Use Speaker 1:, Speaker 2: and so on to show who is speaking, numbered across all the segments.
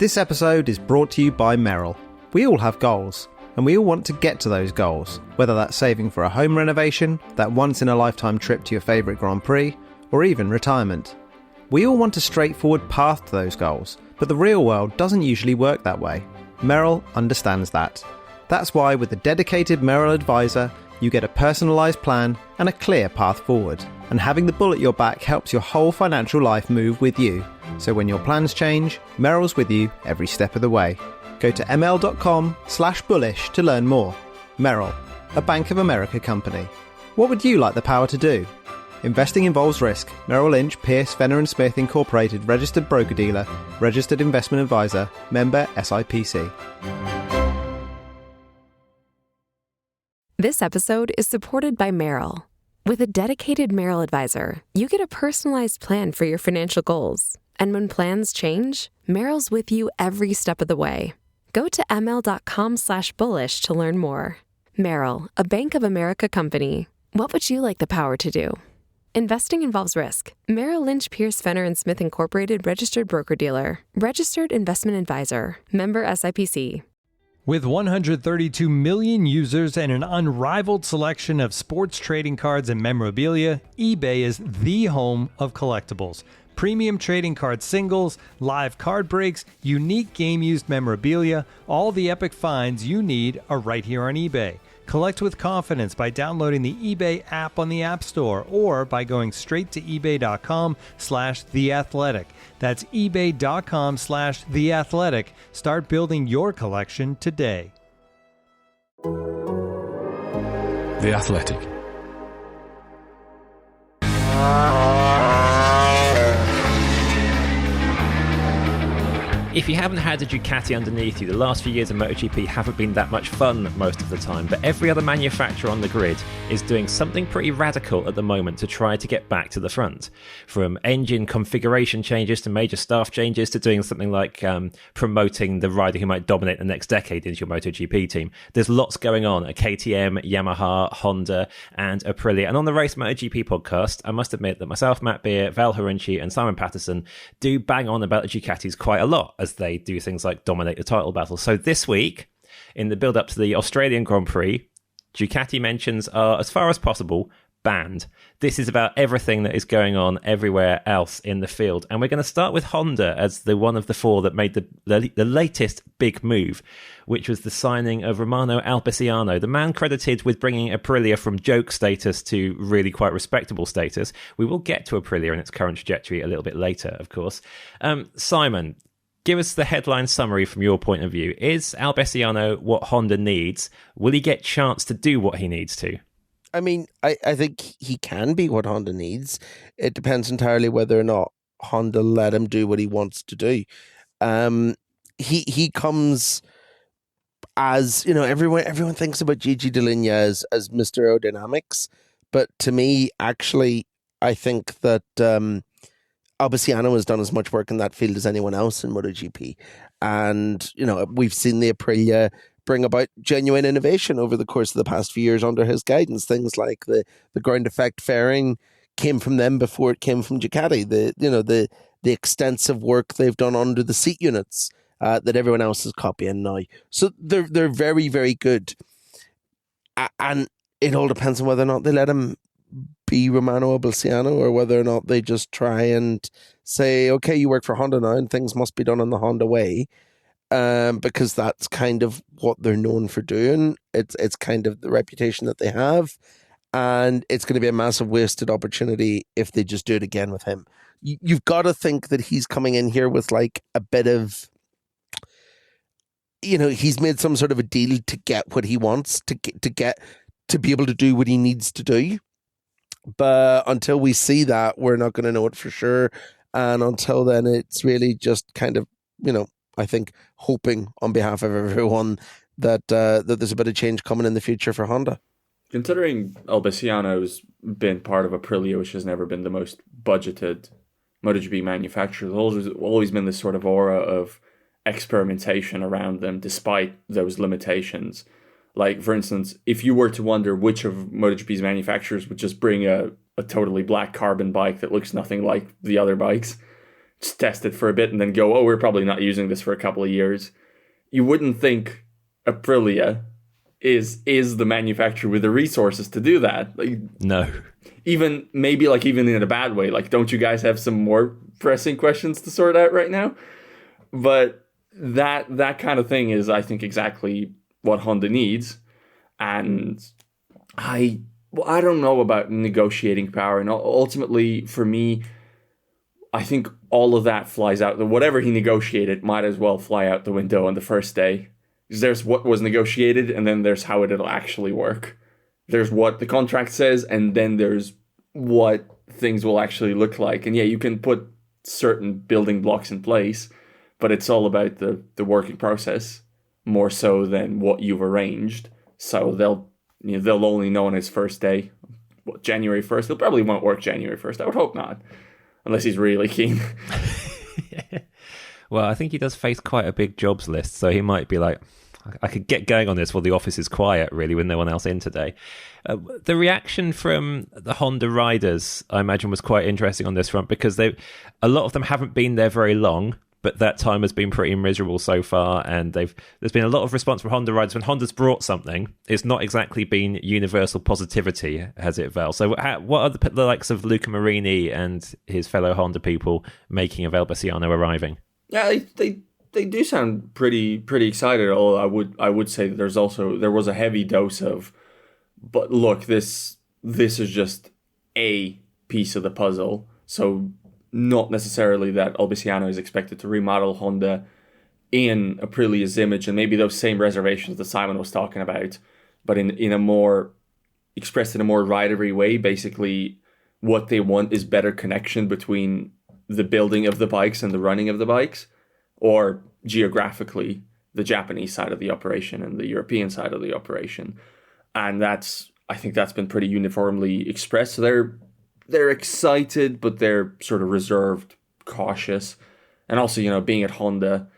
Speaker 1: This episode is brought to you by Merrill. We all have goals, and we all want to get to those goals, whether that's saving for a home renovation, that once-in-a-lifetime trip to your favourite Grand Prix, or even retirement. We all want a straightforward path to those goals, but the real world doesn't usually work that way. Merrill understands that. That's why with a dedicated Merrill advisor, you get a personalised plan and a clear path forward. And having the bull at your back helps your whole financial life move with you. So when your plans change, Merrill's with you every step of the way. Go to ml.com/bullish to learn more. Merrill, a Bank of America company. What would you like the power to do? Investing involves risk. Merrill Lynch, Pierce, Fenner & Smith Incorporated, registered broker-dealer, registered investment advisor, member SIPC.
Speaker 2: This episode is supported by Merrill. With a dedicated Merrill advisor, you get a personalized plan for your financial goals. And when plans change, Merrill's with you every step of the way. Go to ml.com/bullish to learn more. Merrill, a Bank of America company. What would you like the power to do? Investing involves risk. Merrill Lynch, Pierce, Fenner & Smith Incorporated, registered broker-dealer, registered investment advisor, member SIPC.
Speaker 3: With 132 million users and an unrivaled selection of sports trading cards and memorabilia, eBay is the home of collectibles. Premium trading card singles, live card breaks, unique game-used memorabilia, all the epic finds you need are right here on eBay. Collect with confidence by downloading the eBay app on the App Store or by going straight to ebay.com/theathletic. That's ebay.com/theathletic. Start building your collection today.
Speaker 4: The Athletic.
Speaker 5: If you haven't had a Ducati underneath you, the last few years of MotoGP haven't been that much fun most of the time, but every other manufacturer on the grid is doing something pretty radical at the moment to try to get back to the front. From engine configuration changes to major staff changes to doing something like promoting the rider who might dominate the next decade into your MotoGP team. There's lots going on at KTM, Yamaha, Honda and Aprilia. And on the Race MotoGP podcast, I must admit that myself, Matt Beer, Val Khorounzhiy and Simon Patterson do bang on about the Ducatis quite a lot as they do things like dominate the title battle. So this week, in the build-up to the Australian Grand Prix, Ducati mentions are, as far as possible, banned. This is about everything that is going on everywhere else in the field. And we're going to start with Honda as the one of the four that made the latest big move, which was the signing of Romano Albesiano, the man credited with bringing Aprilia from joke status to really quite respectable status. We will get to Aprilia and its current trajectory a little bit later, of course. Simon, give us the headline summary from your point of view. Is Albesiano what Honda needs? Will he get a chance to do what he needs to?
Speaker 6: I mean, I think he can be what Honda needs. It depends entirely whether or not Honda let him do what he wants to do. He comes as, you know, everyone thinks about Gigi Dall'Igna as Mr. Aerodynamics, but to me, actually, I think that Albesiano has done as much work in that field as anyone else in MotoGP. And, you know, we've seen the Aprilia bring about genuine innovation over the course of the past few years under his guidance. Things like the ground effect fairing came from them before it came from Ducati. The extensive work they've done under the seat units that everyone else is copying now. So they're very, very good. And it all depends on whether or not they let him be Romano Albesiano or whether or not they just try and say, okay, you work for Honda now and things must be done in the Honda way. Because that's kind of what they're known for doing. It's kind of the reputation that they have, and it's going to be a massive wasted opportunity if they just do it again with him. You've got to think that he's coming in here with like a bit of, you know, he's made some sort of a deal to get what he wants, to be able to do what he needs to do. But until we see that, we're not going to know it for sure. And until then, it's really just kind of, you know, I think hoping on behalf of everyone that there's a bit of change coming in the future for Honda.
Speaker 7: Considering Albesiano's been part of Aprilia, which has never been the most budgeted MotoGP manufacturer, there's always been this sort of aura of experimentation around them despite those limitations. Like, for instance, if you were to wonder which of MotoGP's manufacturers would just bring a totally black carbon bike that looks nothing like the other bikes test it for a bit and then go, oh, we're probably not using this for a couple of years. You wouldn't think Aprilia is the manufacturer with the resources to do that. Like,
Speaker 5: no.
Speaker 7: Even in a bad way. Like, don't you guys have some more pressing questions to sort out right now? But that kind of thing is, I think, exactly what Honda needs. And I don't know about negotiating power. And ultimately, for me, I think all of that flies out. Whatever he negotiated might as well fly out the window on the first day. Because there's what was negotiated, and then there's how it'll actually work. There's what the contract says, and then there's what things will actually look like. And yeah, you can put certain building blocks in place, but it's all about the working process more so than what you've arranged. So they'll only know on his first day, January 1st. He'll probably won't work January 1st. I would hope not, unless he's really keen.
Speaker 5: Well, I think he does face quite a big jobs list, so he might be like, I could get going on this while the office is quiet, really, with no one else in today. The reaction from the Honda riders, I imagine, was quite interesting on this front, because a lot of them haven't been there very long, but that time has been pretty miserable so far, and there's been a lot of response from Honda riders. When Honda's brought something, it's not exactly been universal positivity, has it, Val? So what are the likes of Luca Marini and his fellow Honda people making of Albesiano arriving? Yeah,
Speaker 7: they do sound pretty excited. Although I would say that there was a heavy dose of, but look, this is just a piece of the puzzle. So not necessarily that Albesiano is expected to remodel Honda in Aprilia's image, and maybe those same reservations that Simon was talking about, but in a more expressed in a more ridery way. Basically, what they want is better connection between the building of the bikes and the running of the bikes, or geographically the Japanese side of the operation and the European side of the operation. And I think that's been pretty uniformly expressed. So they're excited, but they're sort of reserved, cautious. And also, being at Honda,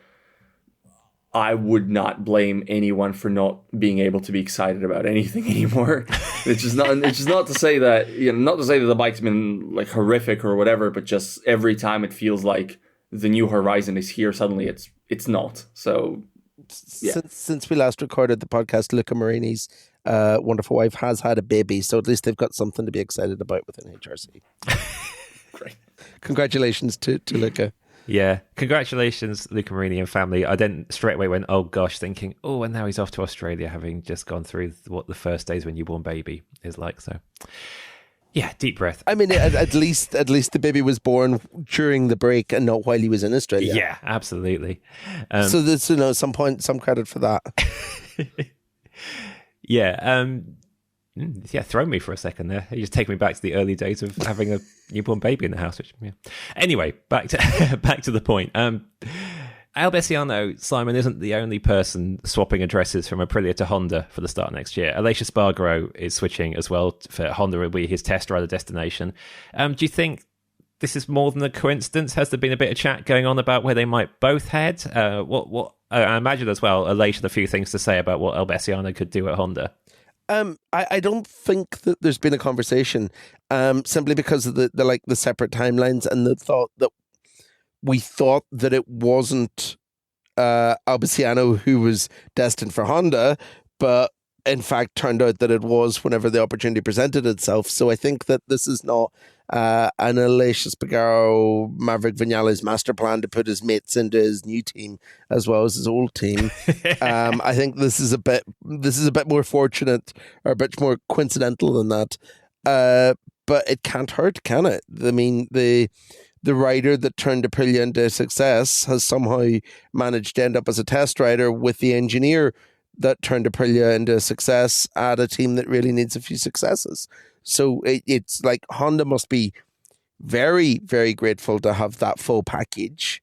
Speaker 7: I would not blame anyone for not being able to be excited about anything anymore. It's just not to say that, not to say that the bike's been like horrific or whatever, but just every time it feels like the new horizon is here, suddenly it's not. So yeah.
Speaker 6: Since we last recorded the podcast, Luca Marini's wonderful wife has had a baby, so at least they've got something to be excited about within HRC.
Speaker 7: Great.
Speaker 6: Congratulations to Luca.
Speaker 5: Yeah, congratulations, Luca Marini and family. I then straight away went, oh gosh, thinking, oh, and now he's off to Australia, having just gone through what the first days of a newborn baby is like. So yeah, deep breath.
Speaker 6: I mean, at least the baby was born during the break and not while he was in Australia.
Speaker 5: Yeah, absolutely.
Speaker 6: So there's some credit for that.
Speaker 5: Yeah. Throw me for a second there. You just take me back to the early days of having a newborn baby in the house. Anyway, back to the point. Albesiano, Simon, isn't the only person swapping addresses from Aprilia to Honda for the start of next year. Aleix Espargaro is switching as well. For Honda will be his test rider destination. Do you think this is more than a coincidence? Has there been a bit of chat going on about where they might both head? What I imagine as well, Aleix had a few things to say about what Albesiano could do at Honda.
Speaker 6: I don't think that there's been a conversation, simply because of the separate timelines and the thought that we thought that it wasn't Albesiano who was destined for Honda, but in fact turned out that it was whenever the opportunity presented itself. So I think that this is not an Aleix Espargaro, Maverick Vinales master plan to put his mates into his new team as well as his old team. I think this is a bit more fortunate, or a bit more coincidental than that. But it can't hurt, can it? I mean, the rider that turned Aprilia into success has somehow managed to end up as a test rider with the engineer that turned Aprilia into success at a team that really needs a few successes. So it's like Honda must be very, very grateful to have that full package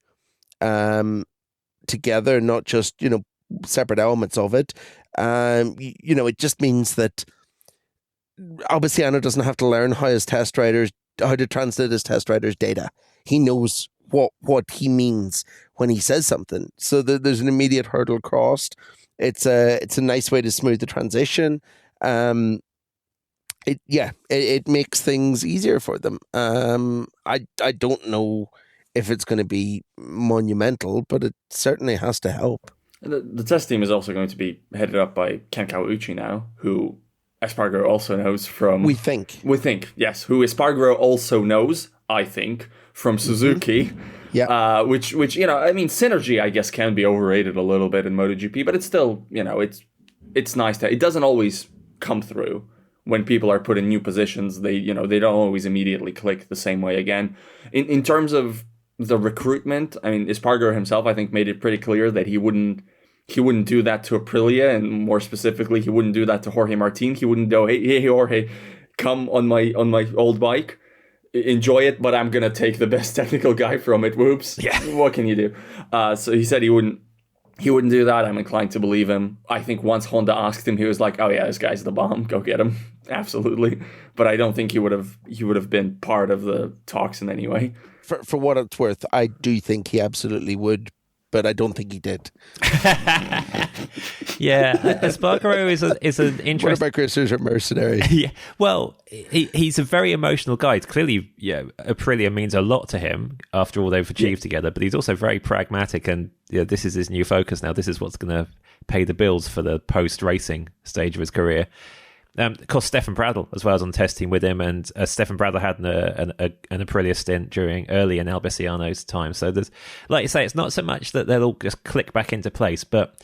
Speaker 6: together, not just, separate elements of it. It just means that Albesiano doesn't have to learn how to translate his test riders' data. He knows what he means when he says something. So there's an immediate hurdle crossed. It's a nice way to smooth the transition. It makes things easier for them. I don't know if it's going to be monumental, but it certainly has to help.
Speaker 7: The test team is also going to be headed up by Ken Kawauchi now, who Espargaro also knows from...
Speaker 6: We think,
Speaker 7: yes. Who Espargaro also knows, I think, from Suzuki.
Speaker 6: Mm-hmm. Yeah.
Speaker 7: Which synergy, I guess, can be overrated a little bit in MotoGP, but it's still, it's nice to... It doesn't always come through when people are put in new positions. They don't always immediately click the same way again. In terms of the recruitment, Espargaro himself, I think, made it pretty clear that he wouldn't do that to Aprilia, and more specifically, he wouldn't do that to Jorge Martin. He wouldn't go, hey Jorge, come on my old bike, enjoy it, but I'm gonna take the best technical guy from it. Whoops. Yeah. What can you do? So he said he wouldn't do that. I'm inclined to believe him. I think once Honda asked him, he was like, "Oh yeah, this guy's the bomb. Go get him." Absolutely. But I don't think he would have been part of the talks in any way.
Speaker 6: For what it's worth, I do think he absolutely would, but I don't think he did.
Speaker 5: Yeah, Espargaro is an interesting...
Speaker 6: What about Chris are mercenary?
Speaker 5: Yeah, well, he's a very emotional guy. Clearly, Aprilia means a lot to him after all they've achieved together, but he's also very pragmatic, and this is his new focus now. This is what's going to pay the bills for the post-racing stage of his career. Of course, Stefan Bradl as well as on the test team with him, and Stefan Bradl had an Aprilia stint early in Albesiano's time. So there's, like you say, it's not so much that they'll all just click back into place, but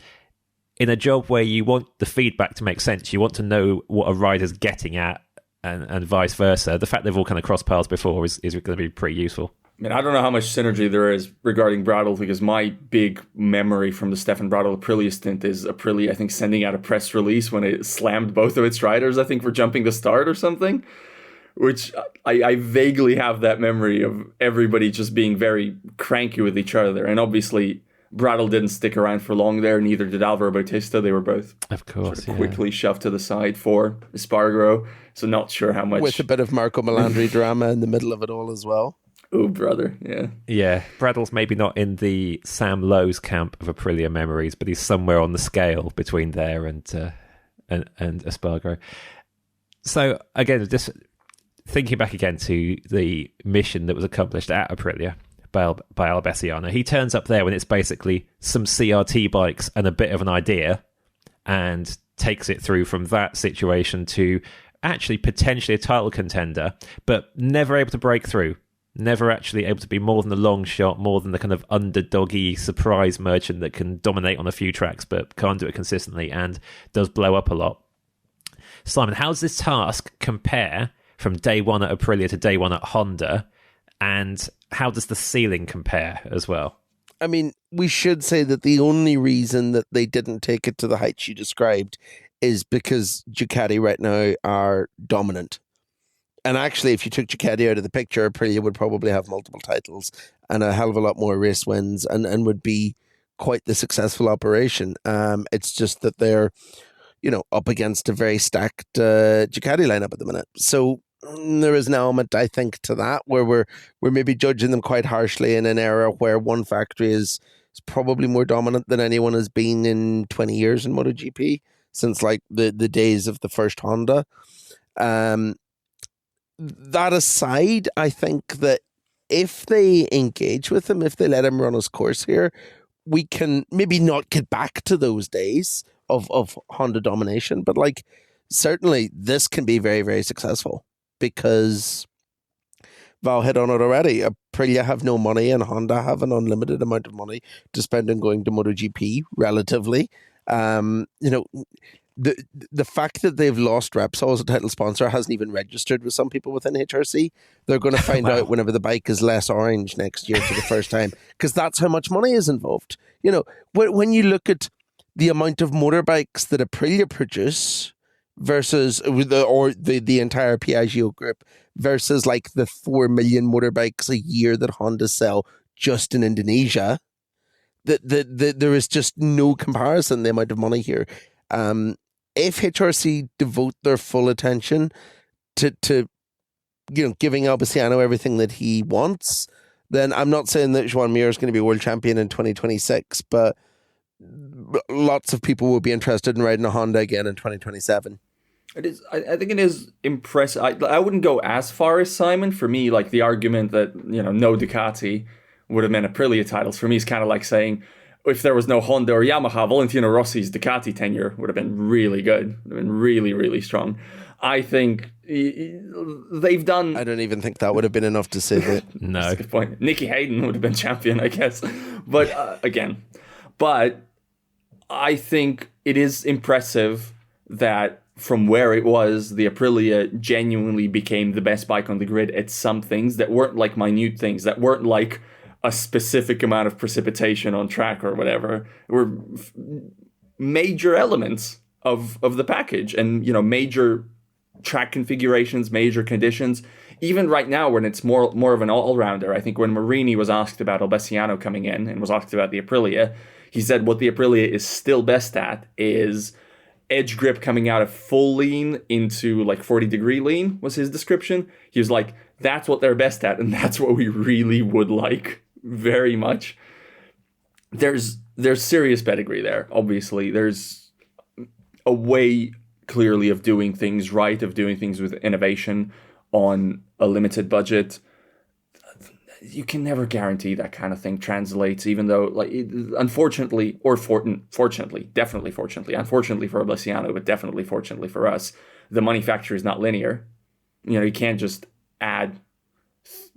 Speaker 5: in a job where you want the feedback to make sense, you want to know what a rider's getting at, and vice versa. The fact they've all kind of crossed paths before is going to be pretty useful. I don't know how much synergy there is regarding Bradl, because my big memory from the Stefan Bradl Aprilia stint is Aprilia, I think, sending out a press release when it slammed both of its riders, I think, for jumping the start or something, which I vaguely have that memory of everybody just being very cranky with each other. And obviously, Bradl didn't stick around for long there, neither did Alvaro Bautista. They were both, of course, quickly shoved to the side for Espargaro. So not sure how much...
Speaker 6: With a bit of Marco Melandri drama in the middle of it all as well.
Speaker 7: Oh, brother, yeah.
Speaker 5: Yeah, Bradl's maybe not in the Sam Lowe's camp of Aprilia memories, but he's somewhere on the scale between there and Espargaro. So, again, just thinking back again to the mission that was accomplished at Aprilia by Albesiano, he turns up there when it's basically some CRT bikes and a bit of an idea, and takes it through from that situation to actually potentially a title contender, but never able to break through. Never actually able to be more than the long shot, more than the kind of underdoggy surprise merchant that can dominate on a few tracks but can't do it consistently and does blow up a lot. Simon, how does this task compare from day one at Aprilia to day one at Honda? And how does the ceiling compare as well?
Speaker 6: We should say that the only reason that they didn't take it to the heights you described is because Ducati right now are dominant. And actually, if you took Ducati out of the picture, Aprilia would probably have multiple titles and a hell of a lot more race wins, and would be quite the successful operation. It's just that they're, up against a very stacked Ducati lineup at the minute. So there is an element, I think, to that where we're maybe judging them quite harshly in an era where one factory is probably more dominant than anyone has been in 20 years in MotoGP, since like the days of the first Honda. That aside, I think that if they engage with him, if they let him run his course here, we can maybe not get back to those days of Honda domination, but certainly this can be very, very successful, because Val hit on it already. Aprilia have no money and Honda have an unlimited amount of money to spend on going to MotoGP, relatively. The fact that they've lost Repsol as a title sponsor hasn't even registered with some people within HRC. They're going to find out whenever the bike is less orange next year for the first time, because that's how much money is involved. When you look at the amount of motorbikes that Aprilia produce versus the entire Piaggio group versus the 4 million motorbikes a year that Honda sell just in Indonesia, there is just no comparison, the amount of money here. If HRC devote their full attention to giving Albesiano everything that he wants, then I'm not saying that Joan Mir is going to be world champion in 2026, but lots of people will be interested in riding a Honda again in 2027.
Speaker 7: It is. I think it is impressive. I wouldn't go as far as Simon. For me, the argument that no Ducati would have been Aprilia titles. For me, it's kind of like saying, if there was no Honda or Yamaha, Valentino Rossi's Ducati tenure would have been really good. Would have been really, really strong. I think they've done...
Speaker 6: I don't even think that would have been enough to save it.
Speaker 5: No.
Speaker 7: That's a good point. Nicky Hayden would have been champion, I guess. But but I think it is impressive that from where it was, the Aprilia genuinely became the best bike on the grid at some things that weren't like minute things, that weren't like a specific amount of precipitation on track or whatever. Were major elements of the package, and major track configurations, major conditions. Even right now, when it's more of an all-rounder, I think when Marini was asked about Albesiano coming in and was asked about the Aprilia, he said what the Aprilia is still best at is edge grip coming out of full lean into like 40-degree lean was his description. He was like, that's what they're best at, and that's what we really would like very much. There's serious pedigree there, obviously. There's a way clearly of doing things right, of doing things with innovation on a limited budget. You can never guarantee that kind of thing translates, even though, unfortunately, or fortunately, definitely fortunately, unfortunately for Albesiano, but definitely fortunately for us, the money factor is not linear. You can't just add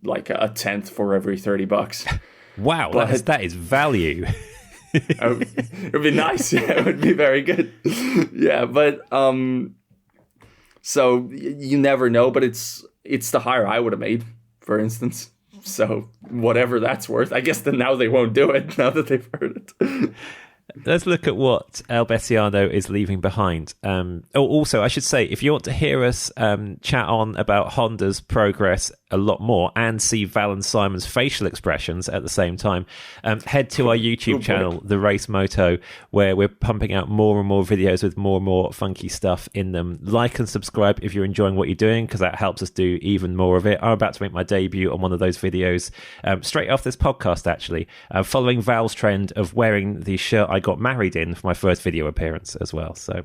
Speaker 7: like a tenth for every $30.
Speaker 5: Wow, that is value.
Speaker 7: It would be nice. Yeah, it would be very good. Yeah, but so you never know. But it's the hire I would have made, for instance. So whatever that's worth, I guess. Then now they won't do it now that they've heard it.
Speaker 5: Let's look at what Albesiano is leaving behind. Also, I should say, if you want to hear us chat on about Honda's progress a lot more and see Val and Simon's facial expressions at the same time, head to our YouTube channel, The Race Moto, where we're pumping out more and more videos with more and more funky stuff in them. Like and subscribe if you're enjoying what you're doing, because that helps us do even more of it. I'm about to make my debut on one of those videos straight off this podcast, actually, following Val's trend of wearing the shirt I got married in for my first video appearance as well. So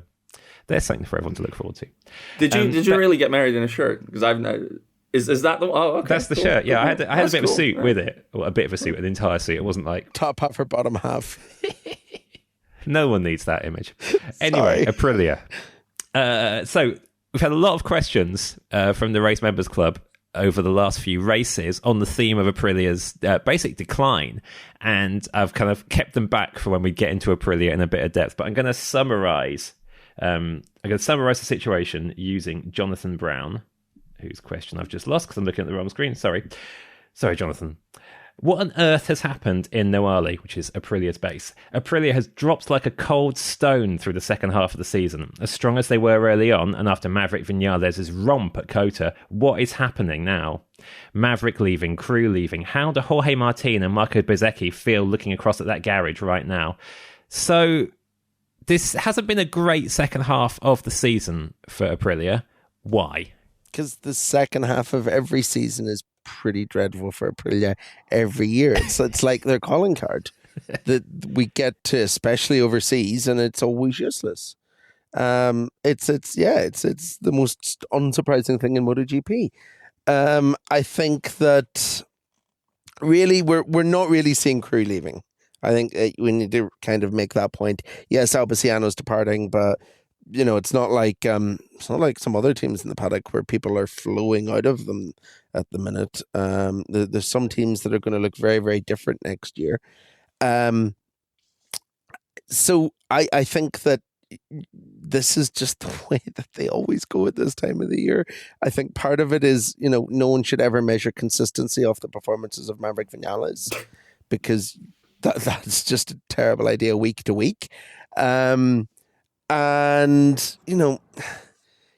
Speaker 5: there's something for everyone to look forward to.
Speaker 7: Did you really get married in a shirt? Because I've is that the okay,
Speaker 5: that's the shirt. Yeah, I had a bit of a suit with it, or a bit of a suit, an entire suit. It wasn't like
Speaker 6: top half or bottom half.
Speaker 5: No one needs that image. Anyway, Aprilia. So we've had a lot of questions from the Race Members Club over the last few races on the theme of Aprilia's basic decline, and I've kind of kept them back for when we get into Aprilia in a bit of depth. But I'm going to summarize. the situation using Jonathan Brown, whose question I've just lost because I'm looking at the wrong screen. Sorry, Jonathan. What on earth has happened in Noale, which is Aprilia's base? Aprilia has dropped like a cold stone through the second half of the season. As strong as they were early on, and after Maverick Vinales' romp at Cota, what is happening now? Maverick leaving, crew leaving. How do Jorge Martin and Marco Bezzecchi feel looking across at that garage right now? So, this hasn't been a great second half of the season for Aprilia. Why?
Speaker 6: Because the second half of every season is pretty dreadful for Aprilia every year. It's like their calling card that we get to, especially overseas, and it's always useless. It's the most unsurprising thing in MotoGP. I think that really we're not really seeing crew leaving. I think we need to kind of make that point. Yes, Albesiano's departing, but it's not like some other teams in the paddock where people are flowing out of them at the minute. There's some teams that are going to look very, very different next year. So I think that this is just the way that they always go at this time of the year. I think part of it is, no one should ever measure consistency off the performances of Maverick Vinales, because that's just a terrible idea week to week. And,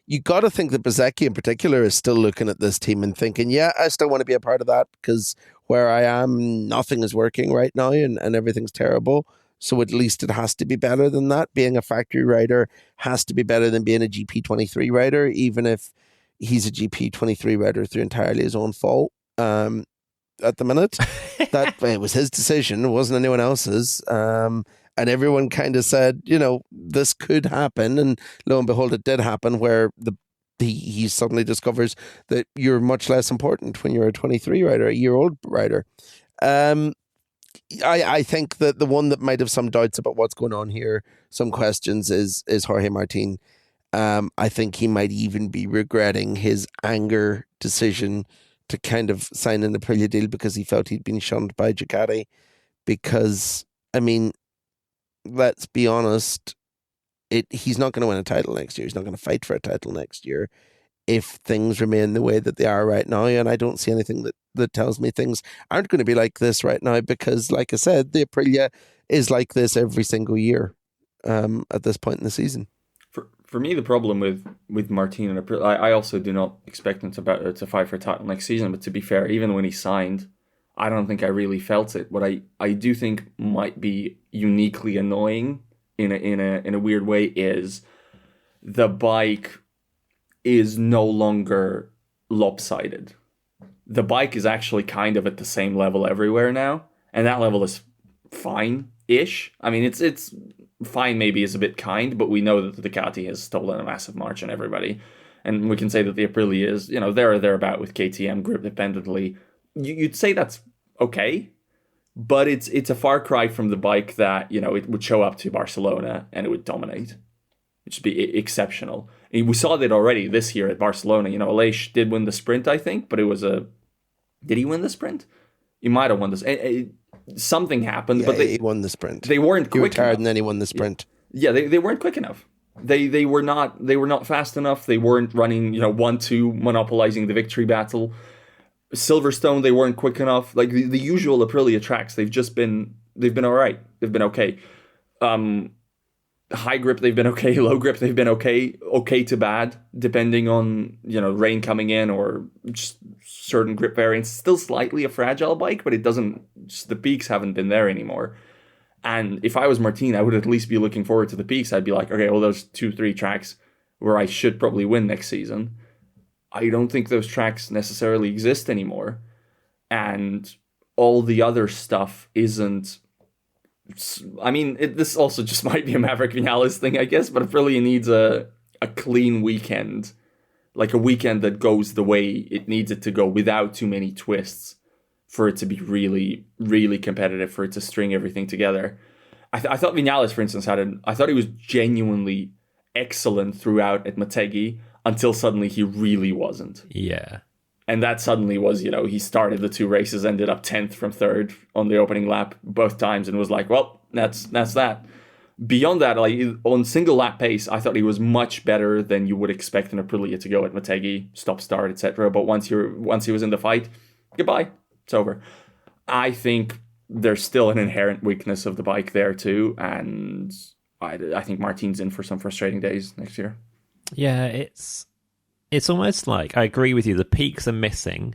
Speaker 6: you got to think that Bezzecchi in particular is still looking at this team and thinking, yeah, I still want to be a part of that, because where I am, nothing is working right now and everything's terrible. So at least it has to be better than that. Being a factory rider has to be better than being a GP23 rider, even if he's a GP23 rider through entirely his own fault. At the minute, that it was his decision, it wasn't anyone else's. And everyone kind of said, this could happen. And lo and behold, it did happen, where he suddenly discovers that you're much less important when you're a 23 rider, a year-old rider. I think that the one that might have some doubts about what's going on here, some questions, is Jorge Martin. I think he might even be regretting his anger decision to kind of sign an Aprilia deal because he felt he'd been shunned by Ducati. Because, I mean, let's be honest, he's not going to win a title next year. He's not going to fight for a title next year if things remain the way that they are right now. And I don't see anything that tells me things aren't going to be like this right now because, like I said, the Aprilia is like this every single year at this point in the season.
Speaker 7: For me, the problem with Martin and Aprilia, I also do not expect him to fight for a title next season. But to be fair, even when he signed, I don't think I really felt it. What I do think might be uniquely annoying in a weird way is the bike is no longer lopsided. The bike is actually kind of at the same level everywhere now, and that level is fine-ish. I mean, it's fine maybe is a bit kind, but we know that the Ducati has stolen a massive march on everybody, and we can say that the Aprilia is, there or thereabout with KTM grip dependently. You'd say that's okay, but it's a far cry from the bike that, it would show up to Barcelona and it would dominate. It should be exceptional. And we saw that already this year at Barcelona. Aleix did win the sprint, I think, but it was did he win the sprint? He might have won this. Something happened,
Speaker 6: yeah,
Speaker 7: but
Speaker 6: he won the sprint. They weren't quick enough. He retired and then he won the sprint.
Speaker 7: Yeah, they weren't quick enough. They were not fast enough. They weren't running, 1-2, monopolizing the victory battle. Silverstone, they weren't quick enough. Like the usual Aprilia tracks, they've been all right. They've been okay. High grip, they've been okay. Low grip, they've been okay to bad, depending on, rain coming in or just certain grip variants. Still slightly a fragile bike, but the peaks haven't been there anymore. And if I was Martin, I would at least be looking forward to the peaks. I'd be like, okay, well, those 2-3 tracks where I should probably win next season. I don't think those tracks necessarily exist anymore. And all the other stuff isn't... I mean, this also just might be a Maverick Vinales thing, I guess, but Aprilia needs a clean weekend. Like a weekend that goes the way it needs it to go without too many twists for it to be really, really competitive, for it to string everything together. I thought Vinales, for instance, I thought he was genuinely excellent throughout at Motegi until suddenly he really wasn't.
Speaker 5: Yeah.
Speaker 7: And that suddenly was, he started the 2 races, ended up 10th from 3rd on the opening lap both times and was like, well, that's that. Beyond that, like on single lap pace, I thought he was much better than you would expect an Aprilia to go at Motegi, stop, start, etc. But once he was in the fight, goodbye, it's over. I think there's still an inherent weakness of the bike there too, and I think Martin's in for some frustrating days next year.
Speaker 5: Yeah, it's almost like, I agree with you, the peaks are missing,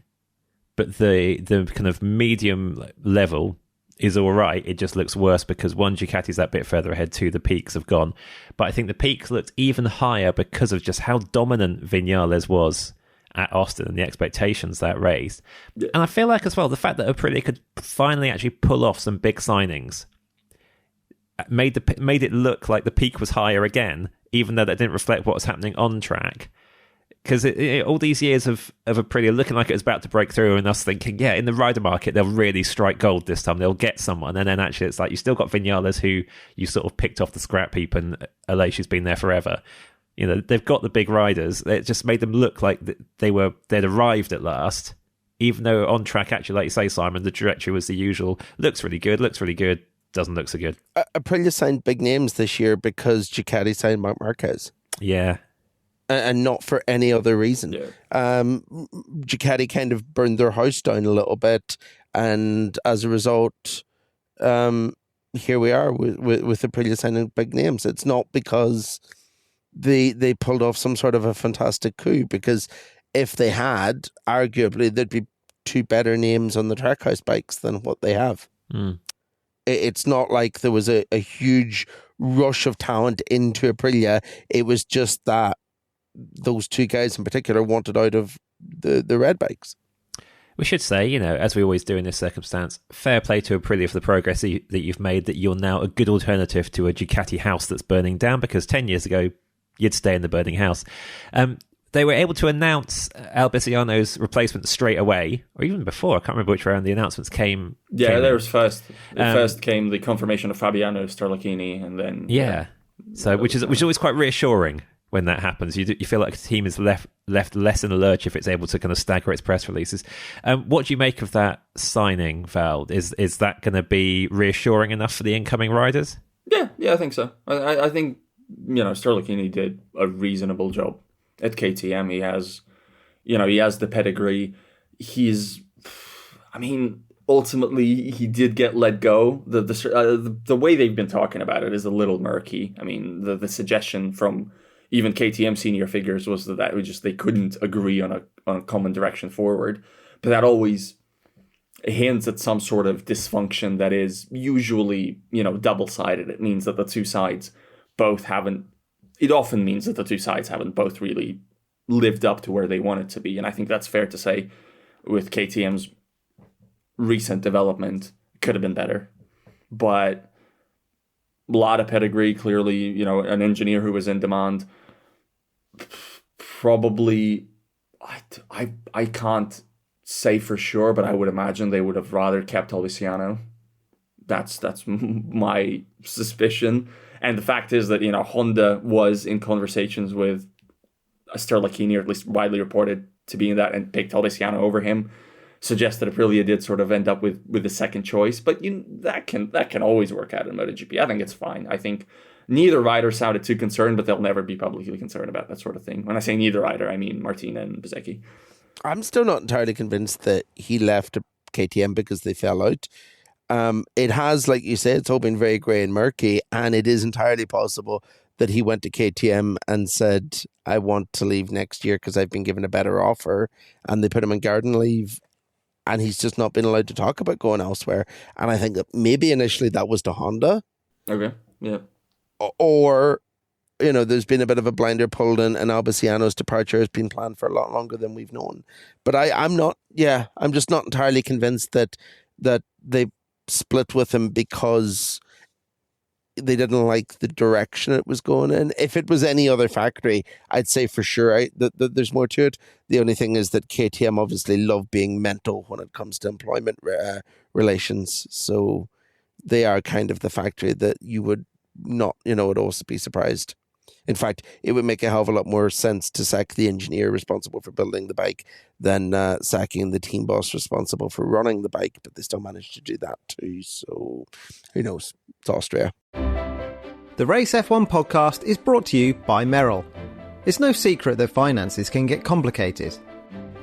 Speaker 5: but the kind of medium level is all right. It just looks worse because one, Ducati's that bit further ahead, two, the peaks have gone. But I think the peaks looked even higher because of just how dominant Vinales was at Austin and the expectations that raised. Yeah. And I feel like as well, the fact that Aprilia could finally actually pull off some big signings made it look like the peak was higher again, even though that didn't reflect what was happening on track. Because all these years of Aprilia looking like it was about to break through and us thinking, yeah, in the rider market, they'll really strike gold this time. They'll get someone. And then actually it's like you still got Vinales who you sort of picked off the scrap heap and Aleix has been there forever. They've got the big riders. It just made them look like they'd arrived at last, even though on track, actually, like you say, Simon, the trajectory was the usual. Looks really good, doesn't look so good.
Speaker 6: Aprilia signed big names this year because Ducati signed Marc Marquez.
Speaker 5: Yeah.
Speaker 6: And not for any other reason.
Speaker 7: Yeah.
Speaker 6: Ducati kind of burned their house down a little bit, and as a result, here we are with Aprilia signing big names. It's not because they pulled off some sort of a fantastic coup, because if they had, arguably there'd be 2 better names on the Trackhouse bikes than what they have.
Speaker 5: Mm.
Speaker 6: It's not like there was a huge rush of talent into Aprilia. It was just that those 2 guys in particular wanted out of the red bikes.
Speaker 5: We should say, as we always do in this circumstance, fair play to Aprilia for the progress that you've made, that you're now a good alternative to a Ducati house that's burning down, because 10 years ago, you'd stay in the burning house. they were able to announce Albesiano's replacement straight away, or even before. I can't remember which round the announcements came.
Speaker 7: There was first. First came the confirmation of Fabiano Sterlini, and then
Speaker 5: So which is always quite reassuring when that happens. You feel like the team is left less in a lurch if it's able to kind of stagger its press releases. What do you make of that signing, Val? Is that going to be reassuring enough for the incoming riders?
Speaker 7: Yeah, I think so. I think Sterlini did a reasonable job at KTM. He has the pedigree. Ultimately, he did get let go. The way they've been talking about it is a little murky. I mean, the suggestion from even KTM senior figures was that they couldn't agree on a common direction forward. But that always hints at some sort of dysfunction that is usually, double-sided. It means that the two sides it often means that the two sides haven't both really lived up to where they wanted to be. And I think that's fair to say with KTM's recent development. Could have been better. But a lot of pedigree, clearly, an engineer who was in demand. Probably, I can't say for sure, but I would imagine they would have rather kept Albesiano. That's my suspicion. And the fact is that, Honda was in conversations with Sterlini, or at least widely reported to be in that, and picked Albesiano over him. Suggests that Aprilia did sort of end up with the second choice. But that can always work out in MotoGP. I think it's fine. I think neither rider sounded too concerned, but they'll never be publicly concerned about that sort of thing. When I say neither rider, I mean Martina and Bezzecchi.
Speaker 6: I'm still not entirely convinced that he left KTM because they fell out. It has, like you said, it's all been very grey and murky, and it is entirely possible that he went to KTM and said, I want to leave next year because I've been given a better offer, and they put him on garden leave, and he's just not been allowed to talk about going elsewhere. And I think that maybe initially that was to Honda.
Speaker 7: Okay, yeah.
Speaker 6: Or, there's been a bit of a blinder pulled in, and Albesiano's departure has been planned for a lot longer than we've known. But I'm just not entirely convinced that they split with him because they didn't like the direction it was going in. If it was any other factory, I'd say for sure that there's more to it. The only thing is that KTM obviously love being mental when it comes to employment relations. So they are kind of the factory that you would not, would also be surprised. In fact, it would make a hell of a lot more sense to sack the engineer responsible for building the bike than sacking the team boss responsible for running the bike, but they still managed to do that too, so who knows? It's Austria.
Speaker 1: The Race F1 podcast is brought to you by Merrill. It's no secret that finances can get complicated.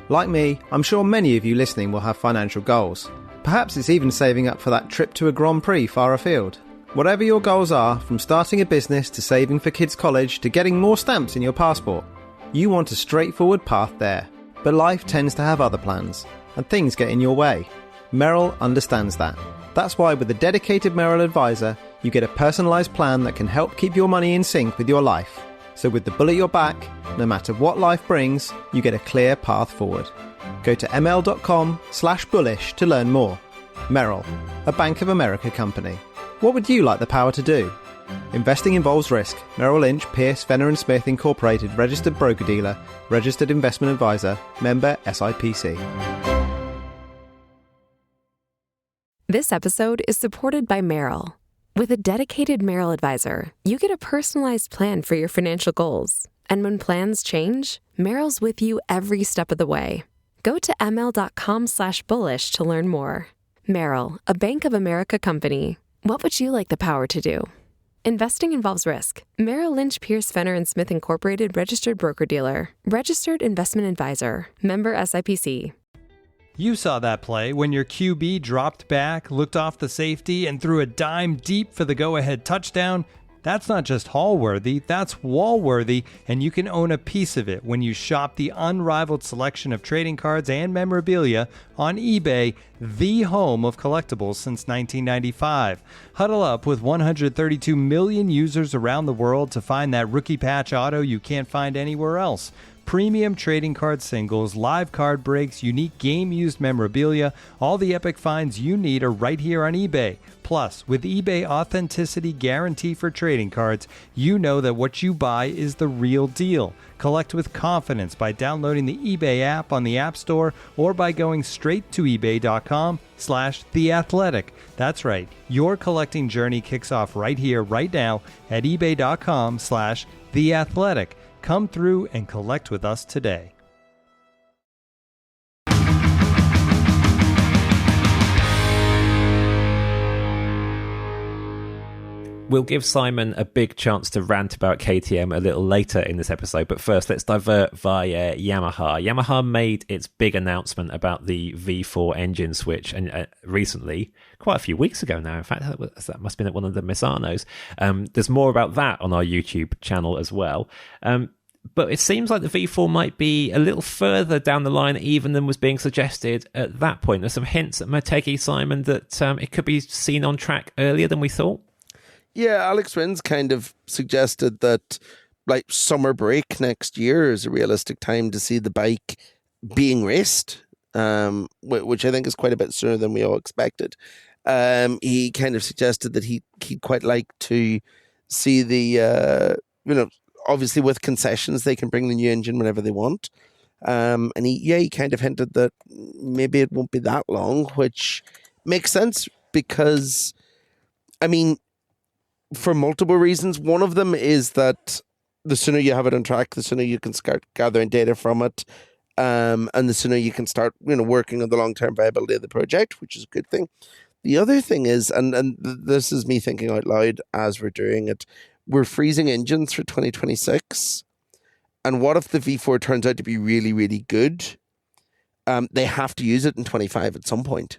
Speaker 1: Like me, I'm sure many of you listening will have financial goals. Perhaps it's even saving up for that trip to a Grand Prix far afield. Whatever your goals are, from starting a business to saving for kids' college to getting more stamps in your passport, you want a straightforward path there. But life tends to have other plans, and things get in your way. Merrill understands that. That's why with a dedicated Merrill advisor, you get a personalised plan that can help keep your money in sync with your life. So with the bull at your back, no matter what life brings, you get a clear path forward. Go to ml.com/bullish to learn more. Merrill, a Bank of America company. What would you like the power to do? Investing involves risk. Merrill Lynch, Pierce, Fenner & Smith Incorporated, registered broker-dealer, registered investment advisor, member SIPC.
Speaker 2: This episode is supported by Merrill. With a dedicated Merrill advisor, you get a personalized plan for your financial goals. And when plans change, Merrill's with you every step of the way. Go to ml.com/bullish to learn more. Merrill, a Bank of America company. What would you like the power to do? Investing involves risk. Merrill Lynch, Pierce, Fenner & Smith Incorporated, registered broker-dealer, registered investment advisor, member SIPC.
Speaker 3: You saw that play when your QB dropped back, looked off the safety, and threw a dime deep for the go-ahead touchdown. That's not just hall-worthy, that's wall-worthy, and you can own a piece of it when you shop the unrivaled selection of trading cards and memorabilia on eBay, the home of collectibles since 1995. Huddle up with 132 million users around the world to find that rookie patch auto you can't find anywhere else. premium trading card singles, live card breaks, unique game-used memorabilia. All the epic finds you need are right here on eBay. Plus, with eBay Authenticity Guarantee for trading cards, you know that what you buy is the real deal. Collect with confidence by downloading the eBay app on the App Store or by going straight to ebay.com/theathletic. That's right. Your collecting journey kicks off right here, right now at ebay.com/theathletic. Come through and collect with us today.
Speaker 5: We'll give Simon a big chance to rant about KTM a little later in this episode, but first let's divert via Yamaha. Yamaha made its big announcement about the V4 engine switch and recently, quite a few weeks ago now, in fact, that must have been at one of the Misanos. There's more about that on our YouTube channel as well. But it seems like the V4 might be a little further down the line even than was being suggested at that point. There's some hints at Motegi, Simon, that it could be seen on track earlier than we thought.
Speaker 6: Yeah, Alex Rins kind of suggested that like summer break next year is a realistic time to see the bike being raced, which I think is quite a bit sooner than we all expected. He kind of suggested that he'd quite like to see the, obviously with concessions, they can bring the new engine whenever they want. And he kind of hinted that maybe it won't be that long, which makes sense because, I mean, for multiple reasons. One of them is that the sooner you have it on track, the sooner you can start gathering data from it, and the sooner you can start, working on the long-term viability of the project, which is a good thing. The other thing is, and this is me thinking out loud as we're doing it, we're freezing engines for 2026, and what if the V4 turns out to be really, really good? They have to use it in 25 at some point.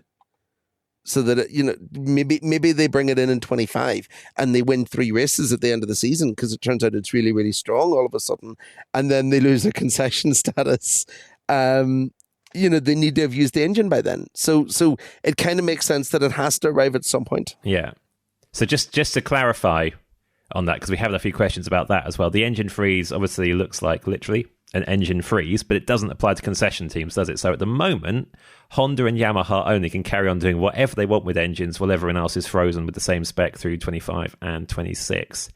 Speaker 6: So that, maybe they bring it in 25 and they win 3 races at the end of the season because it turns out it's really, really strong all of a sudden. And then they lose their concession status. They need to have used the engine by then. So it kind of makes sense that it has to arrive at some point.
Speaker 5: Yeah. So just to clarify on that, because we have a few questions about that as well. The engine freeze obviously looks like literally an engine freeze, but it doesn't apply to concession teams, does it? So at the moment, Honda and Yamaha only can carry on doing whatever they want with engines while everyone else is frozen with the same spec through 25 and 26,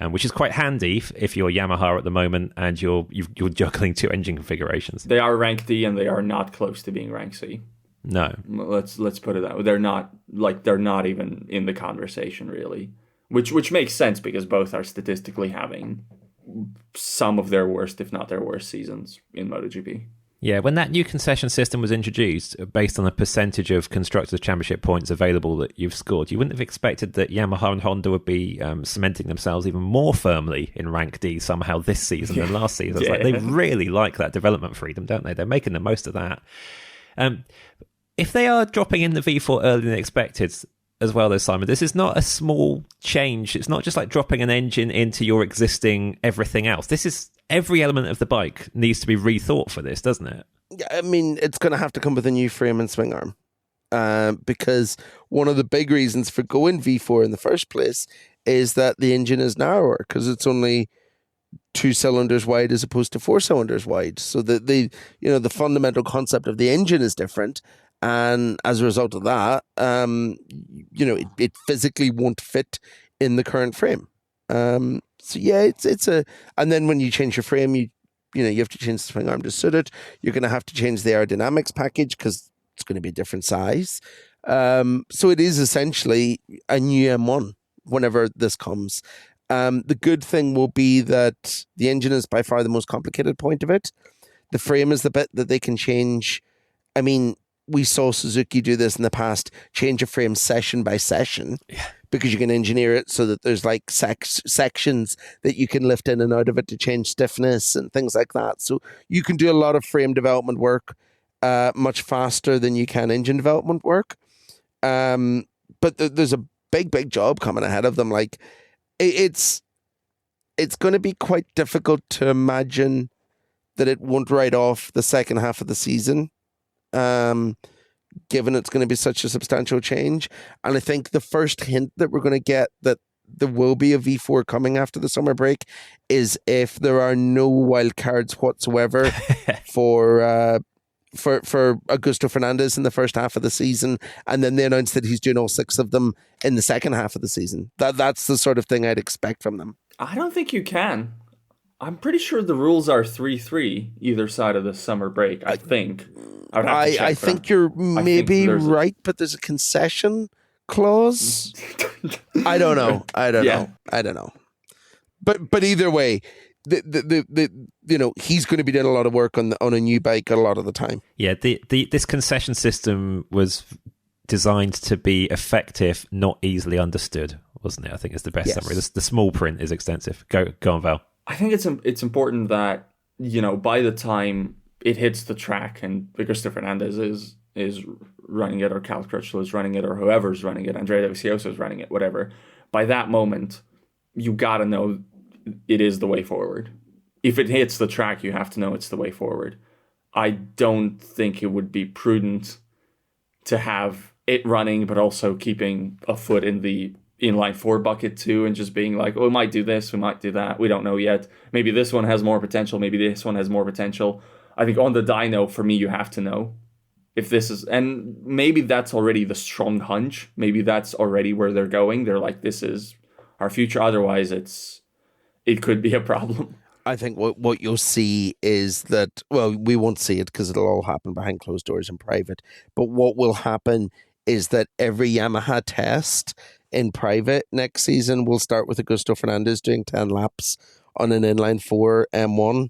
Speaker 5: which is quite handy if you're Yamaha at the moment and you're juggling 2 engine configurations.
Speaker 7: They are rank D and they are not close to being rank C.
Speaker 5: No,
Speaker 7: let's put it that way. They're not even in the conversation really, which makes sense because both are statistically having some of their worst, if not their worst, seasons in MotoGP.
Speaker 5: Yeah, when that new concession system was introduced, based on the percentage of Constructors' Championship points available that you've scored, you wouldn't have expected that Yamaha and Honda would be cementing themselves even more firmly in rank D somehow this season than last season. It's like they really like that development freedom, don't they? They're making the most of that. If they are dropping in the V4 earlier than expected, as well as Simon, this is not a small change. It's not just like dropping an engine into your existing everything else. This is every element of the bike needs to be rethought for this, doesn't it?
Speaker 6: Yeah, I mean, it's going to have to come with a new frame and swing arm, because one of the big reasons for going V4 in the first place is that the engine is narrower because it's only 2 cylinders wide as opposed to 4 cylinders wide. So the fundamental concept of the engine is different. And as a result of that, it physically won't fit in the current frame. And then when you change your frame, you have to change the swing arm to suit it. You're going to have to change the aerodynamics package because it's going to be a different size. So it is essentially a new M1 whenever this comes. The good thing will be that the engine is by far the most complicated point of it. The frame is the bit that they can change. I mean, we saw Suzuki do this in the past, change a frame session by session, because you can engineer it so that there's like sections that you can lift in and out of it to change stiffness and things like that. So you can do a lot of frame development work much faster than you can engine development work. But there's a big job coming ahead of them. Like it's going to be quite difficult to imagine that it won't write off the second half of the season. Given it's going to be such a substantial change. And I think the first hint that we're going to get that there will be a V4 coming after the summer break is if there are no wild cards whatsoever for Augusto Fernandez in the first half of the season, and then they announce that he's doing all 6 of them in the second half of the season. That's the sort of thing I'd expect from them.
Speaker 7: I don't think you can. I'm pretty sure the rules are 3-3 either side of the summer break. I think.
Speaker 6: I think you're maybe right, but there's a concession clause. I don't know. I don't know. But either way, he's going to be doing a lot of work on a new bike a lot of the time.
Speaker 5: Yeah, this concession system was designed to be effective, not easily understood, wasn't it? I think it's the best summary. The small print is extensive. Go on, Val.
Speaker 7: I think it's important that, by the time it hits the track and Augusto Fernandez is running it, or Cal Crutchlow is running it, or whoever's running it, Andrea Dovizioso is running it, whatever, by that moment, you got to know it is the way forward. If it hits the track, you have to know it's the way forward. I don't think it would be prudent to have it running, but also keeping a foot in the inline 4 bucket too, and just being like, we might do this, we might do that, we don't know yet. Maybe this one has more potential, maybe this one has more potential. I think on the dyno, for me, you have to know if this is, and maybe that's already the strong hunch. Maybe that's already where they're going. They're like, this is our future. Otherwise, it could be a problem.
Speaker 6: I think what you'll see is that, well, we won't see it because it'll all happen behind closed doors in private. But what will happen is that every Yamaha test in private next season will start with Augusto Fernandez doing 10 laps on an inline 4 M1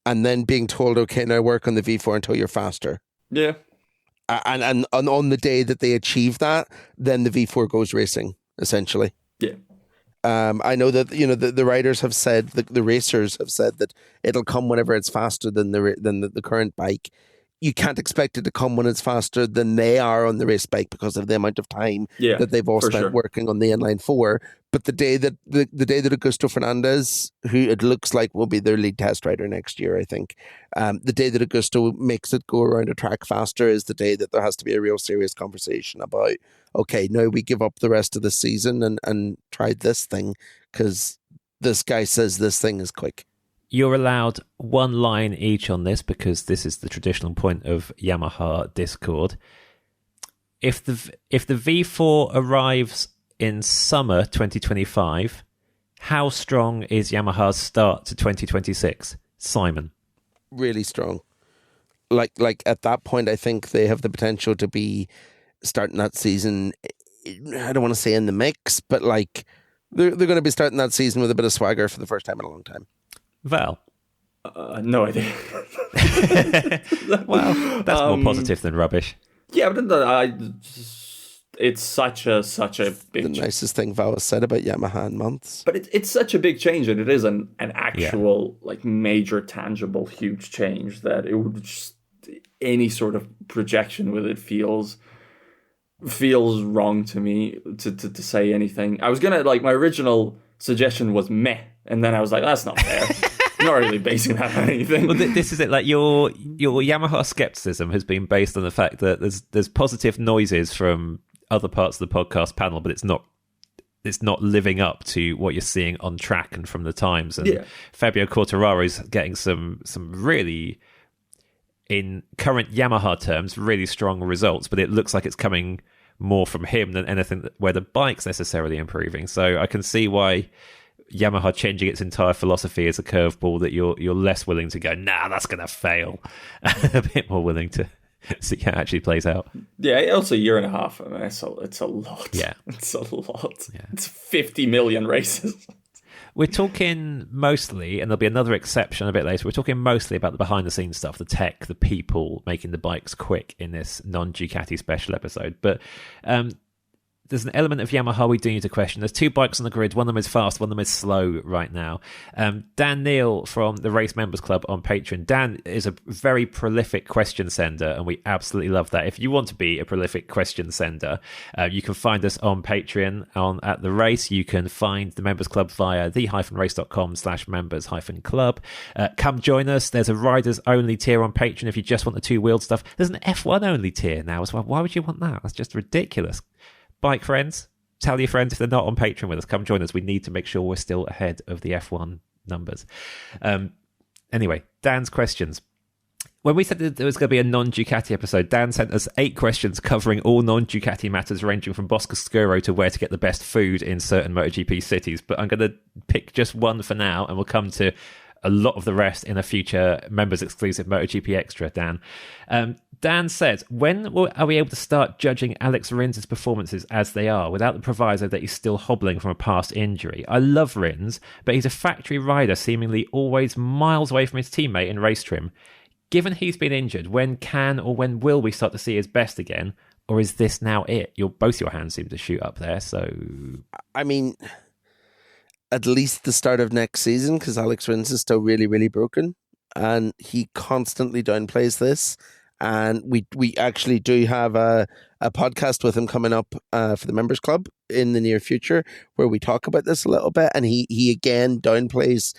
Speaker 6: and then being told, okay, now work on the V4 until you're faster.
Speaker 7: Yeah.
Speaker 6: And on the day that they achieve that, then the V4 goes racing, essentially.
Speaker 7: Yeah.
Speaker 6: I know that the riders have said, the racers have said that it'll come whenever it's faster than the current bike. You can't expect it to come when it's faster than they are on the race bike because of the amount of time that they've all spent working on the inline 4. But the day that Augusto Fernandez, who it looks like will be their lead test rider next year, I think, the day that Augusto makes it go around a track faster is the day that there has to be a real serious conversation about, okay, now we give up the rest of the season and try this thing because this guy says this thing is quick.
Speaker 5: You're allowed one line each on this because this is the traditional point of Yamaha Discord. If the V4 arrives in summer 2025, how strong is Yamaha's start to 2026? Simon?
Speaker 6: Really strong. Like at that point, I think they have the potential to be starting that season, I don't want to say in the mix, but like they're going to be starting that season with a bit of swagger for the first time in a long time.
Speaker 5: Val?
Speaker 7: No idea.
Speaker 5: Well, that's more positive than rubbish.
Speaker 7: Yeah, but it's such a big
Speaker 6: the nicest thing Val has said about Yamaha in months.
Speaker 7: But it's such a big change, and it is an actual like major, tangible, huge change that it would just any sort of projection with it feels wrong to me to say anything. I was gonna my original suggestion was meh, and then I was like, that's not fair. I'm not really basing that on anything.
Speaker 5: Well, this is it. Like your Yamaha skepticism has been based on the fact that there's positive noises from other parts of the podcast panel, but it's not living up to what you're seeing on track and from the times. And Fabio Quartararo is getting some really, in current Yamaha terms, really strong results, but it looks like it's coming more from him than anything where the bike's necessarily improving. So I can see why Yamaha changing its entire philosophy as a curveball, that you're less willing to go, nah, that's going to fail. A bit more willing to see how it actually plays out.
Speaker 7: Yeah, also a year and a half. I mean, it's a lot.
Speaker 5: Yeah.
Speaker 7: It's a lot.
Speaker 5: Yeah.
Speaker 7: It's 50 million races.
Speaker 5: We're talking mostly, and there'll be another exception a bit later, we're talking mostly about the behind-the-scenes stuff, the tech, the people making the bikes quick in this non-Ducati special episode. But there's an element of Yamaha we do need to question. There's 2 bikes on the grid. One of them is fast, one of them is slow right now. Dan Neal from the Race Members Club on Patreon. Dan is a very prolific question sender, and we absolutely love that. If you want to be a prolific question sender, you can find us on Patreon at The Race. You can find the Members Club via the-race.com/members-club. Come join us. There's a riders-only tier on Patreon if you just want the two-wheeled stuff. There's an F1-only tier now as well. Why would you want that? That's just ridiculous. Bike friends, tell your friends if they're not on Patreon with us, come join us. We need to make sure we're still ahead of the F1 numbers. Anyway, Dan's questions. When we said that there was going to be a non-Ducati episode, Dan sent us 8 questions covering all non-Ducati matters, ranging from Boscoscuro to where to get the best food in certain MotoGP cities. But I'm going to pick just one for now, and we'll come to a lot of the rest in a future members-exclusive MotoGP Extra, Dan. Dan says, when are we able to start judging Alex Rins' performances as they are, without the proviso that he's still hobbling from a past injury? I love Rins, but he's a factory rider, seemingly always miles away from his teammate in race trim. Given he's been injured, when can or when will we start to see his best again? Or is this now it? Both your hands seem to shoot up there, so...
Speaker 6: I mean, at least the start of next season, because Alex Rins is still really, really broken. And he constantly downplays this. And we actually do have a podcast with him coming up for the Members Club in the near future, where we talk about this a little bit. And he again downplays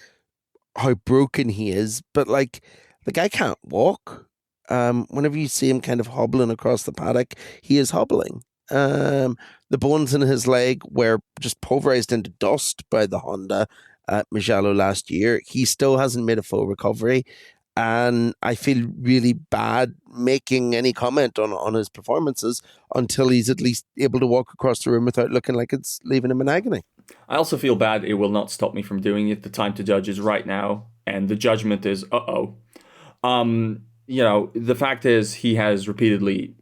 Speaker 6: how broken he is. But like... the guy can't walk. Whenever you see him kind of hobbling across the paddock, he is hobbling. The bones in his leg were just pulverized into dust by the Honda at Mugello last year. He still hasn't made a full recovery. And I feel really bad making any comment on his performances until he's at least able to walk across the room without looking like it's leaving him in agony.
Speaker 7: I also feel bad. It will not stop me from doing it. The time to judge is right now. And the judgment is, the fact is he has repeatedly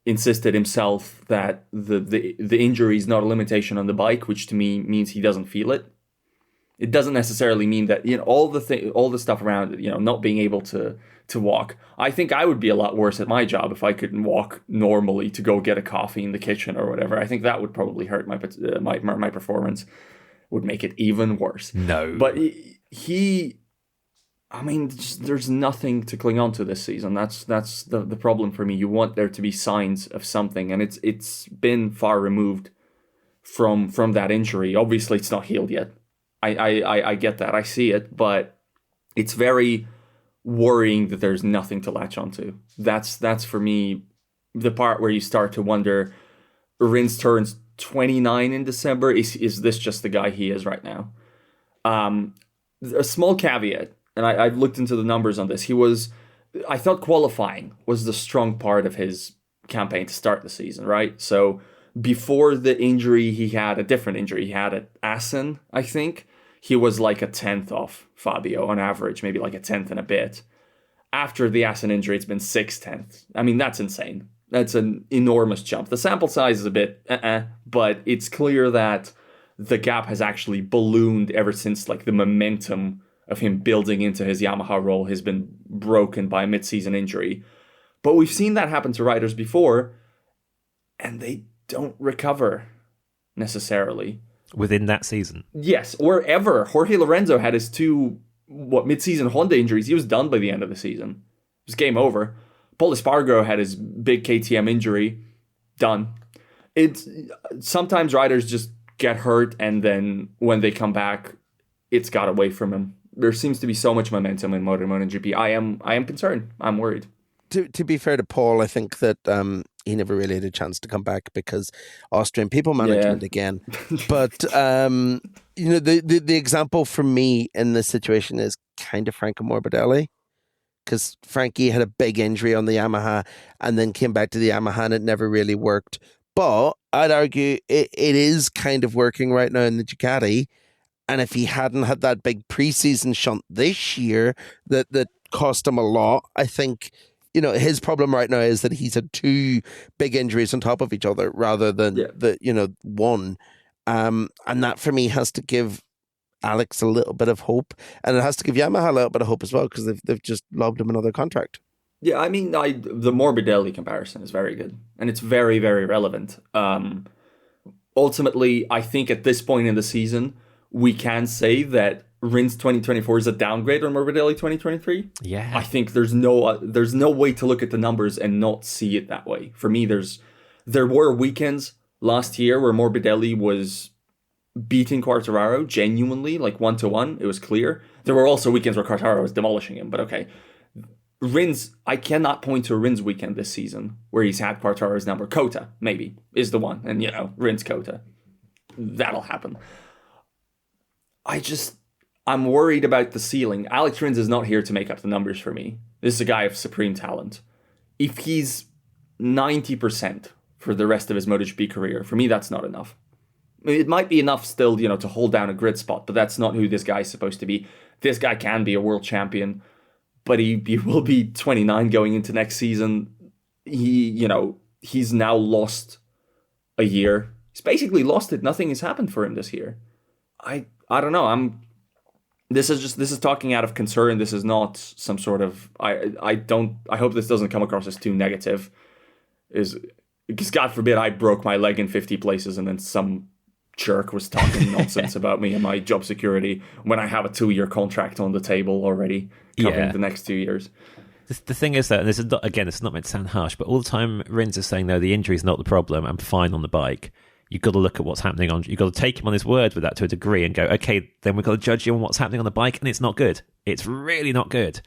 Speaker 7: insisted himself that the injury is not a limitation on the bike, which to me means he doesn't feel it. It doesn't necessarily mean that, all the stuff around it, not being able to walk. I think I would be a lot worse at my job if I couldn't walk normally to go get a coffee in the kitchen or whatever. I think that would probably hurt my performance, would make it even worse.
Speaker 5: No.
Speaker 7: But there's nothing to cling on to this season. That's the problem for me. You want there to be signs of something, and it's been far removed from that injury. Obviously, it's not healed yet. I get that. I see it, but it's very worrying that there's nothing to latch onto. That's for me the part where you start to wonder. Rins turns 29 in December. Is this just the guy he is right now? A small caveat. And I've looked into the numbers on this. I thought qualifying was the strong part of his campaign to start the season, right? So before the injury, he had a different injury. He had at Assen, I think. He was like a 10th off Fabio on average, maybe like a 10th and a bit. After the Assen injury, it's been 6/10. I mean, that's insane. That's an enormous jump. The sample size is a bit, but it's clear that the gap has actually ballooned ever since like the momentum of him building into his Yamaha role has been broken by a mid-season injury. But we've seen that happen to riders before, and they don't recover necessarily.
Speaker 5: Within that season?
Speaker 7: Yes, or ever. Jorge Lorenzo had his 2 mid-season Honda injuries. He was done by the end of the season. It was game over. Paul Espargaro had his big KTM injury. Done. Sometimes riders just get hurt, and then when they come back, it's got away from him. There seems to be so much momentum in MotoGP. I am concerned. I'm worried.
Speaker 6: To be fair to Paul, I think that he never really had a chance to come back because Austrian people management again. But the example for me in this situation is kind of Franco Morbidelli, because Frankie had a big injury on the Yamaha and then came back to the Yamaha and it never really worked. But I'd argue it is kind of working right now in the Ducati. And if he hadn't had that big preseason shunt this year that cost him a lot, I think, his problem right now is that he's had 2 big injuries on top of each other rather than one. And that for me has to give Alex a little bit of hope, and it has to give Yamaha a little bit of hope as well, because they've just lobbed him another contract.
Speaker 7: Yeah, I mean, the Morbidelli comparison is very good, and it's very, very relevant. Ultimately, I think at this point in the season, we can say that Rins 2024 is a downgrade on Morbidelli 2023.
Speaker 5: Yeah,
Speaker 7: I think there's no way to look at the numbers and not see it that way. For me, there were weekends last year where Morbidelli was beating Quartararo genuinely, like 1-1. It was clear. There were also weekends where Quartararo was demolishing him, but okay. Rins, I cannot point to a Rins weekend this season where he's had Quartararo's number. Kota, maybe, is the one. And, Rins Kota. that'll happen. I'm worried about the ceiling. Alex Rins is not here to make up the numbers for me. This is a guy of supreme talent. If he's 90% for the rest of his MotoGP career, for me, that's not enough. I mean, it might be enough still, to hold down a grid spot, but that's not who this guy's supposed to be. This guy can be a world champion, but he will be 29 going into next season. He's now lost a year. He's basically lost it. Nothing has happened for him this year. I don't know. This is talking out of concern. This is not some sort of, I hope this doesn't come across as too negative. Because God forbid I broke my leg in 50 places and then some jerk was talking nonsense about me and my job security when I have a 2-year contract on the table already covering the next 2 years.
Speaker 5: The thing is that, and this is not meant to sound harsh, but all the time Rins is saying, no, the injury is not the problem, I'm fine on the bike. You've got to look at what's happening you've got to take him on his word with that to a degree and go, okay, then we've got to judge you on what's happening on the bike, and it's not good. It's really not good.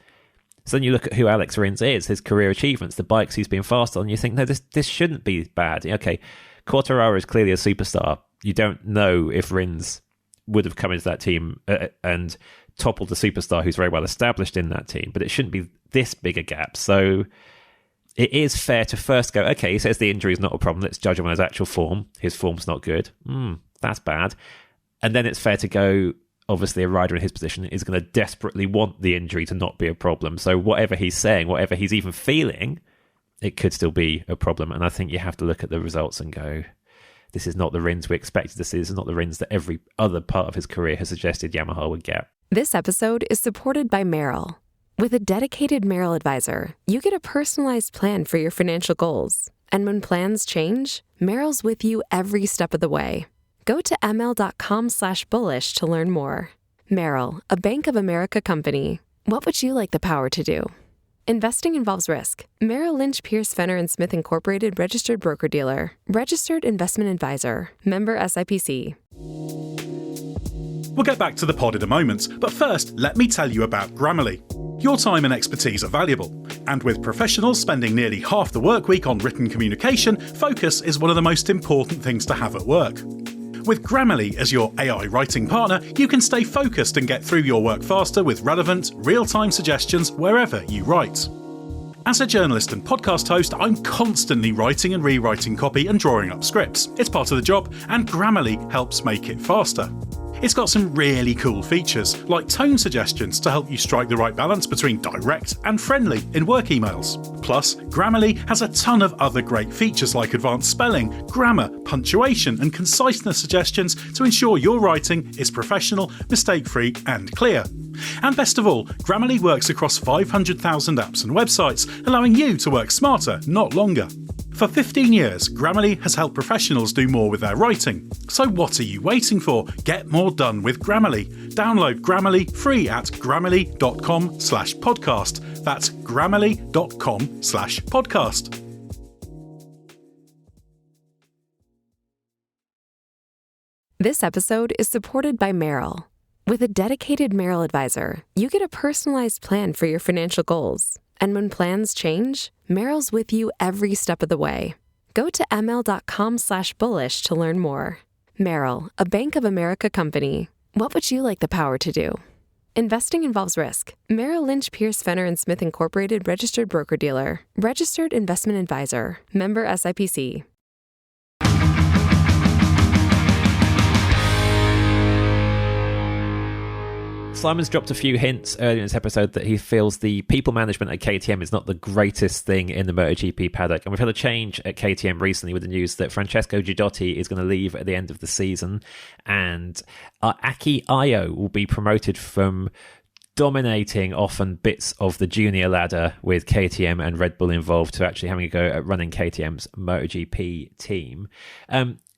Speaker 5: So then you look at who Alex Rins is, his career achievements, the bikes he's been fast on, and you think, no, this shouldn't be bad. Okay, Quartararo is clearly a superstar. You don't know if Rins would have come into that team and toppled a superstar who's very well established in that team, but it shouldn't be this big a gap. So it is fair to first go, okay, he says the injury is not a problem. Let's judge him on his actual form. His form's not good. That's bad. And then it's fair to go, obviously a rider in his position is going to desperately want the injury to not be a problem. So whatever he's saying, whatever he's even feeling, it could still be a problem. And I think you have to look at the results and go, this is not the Rins we expected to see. This is not the Rins that every other part of his career has suggested Yamaha would get.
Speaker 2: This episode is supported by Merrill. With a dedicated Merrill advisor, you get a personalized plan for your financial goals. And when plans change, Merrill's with you every step of the way. Go to ml.com/bullish to learn more. Merrill, a Bank of America company. What would you like the power to do? Investing involves risk. Merrill Lynch, Pierce, Fenner & Smith Incorporated, registered broker-dealer. Registered investment advisor. Member SIPC.
Speaker 8: We'll get back to the pod in a moment, but first, let me tell you about Grammarly. Your time and expertise are valuable, and with professionals spending nearly half the work week on written communication, focus is one of the most important things to have at work. With Grammarly as your AI writing partner, you can stay focused and get through your work faster with relevant, real-time suggestions wherever you write. As a journalist and podcast host, I'm constantly writing and rewriting copy and drawing up scripts. It's part of the job, and Grammarly helps make it faster. It's got some really cool features, like tone suggestions to help you strike the right balance between direct and friendly in work emails. Plus, Grammarly has a ton of other great features like advanced spelling, grammar, punctuation, and conciseness suggestions to ensure your writing is professional, mistake-free, and clear. And best of all, Grammarly works across 500,000 apps and websites, allowing you to work smarter, not longer. For 15 years, Grammarly has helped professionals do more with their writing. So what are you waiting for? Get more done with Grammarly. Download Grammarly free at grammarly.com/podcast. That's grammarly.com/podcast.
Speaker 2: This episode is supported by Merrill. With a dedicated Merrill advisor, you get a personalized plan for your financial goals. And when plans change, Merrill's with you every step of the way. Go to ml.com/bullish to learn more. Merrill, a Bank of America company. What would you like the power to do? Investing involves risk. Merrill Lynch, Pierce, Fenner & Smith Incorporated, registered broker-dealer. Registered investment advisor. Member SIPC.
Speaker 5: Simon's dropped a few hints earlier in this episode that he feels the people management at KTM is not the greatest thing in the MotoGP paddock. And we've had a change at KTM recently with the news that Francesco Giudotti is going to leave at the end of the season. And Aki Ayo will be promoted from dominating often bits of the junior ladder with KTM and Red Bull involved to actually having a go at running KTM's MotoGP team.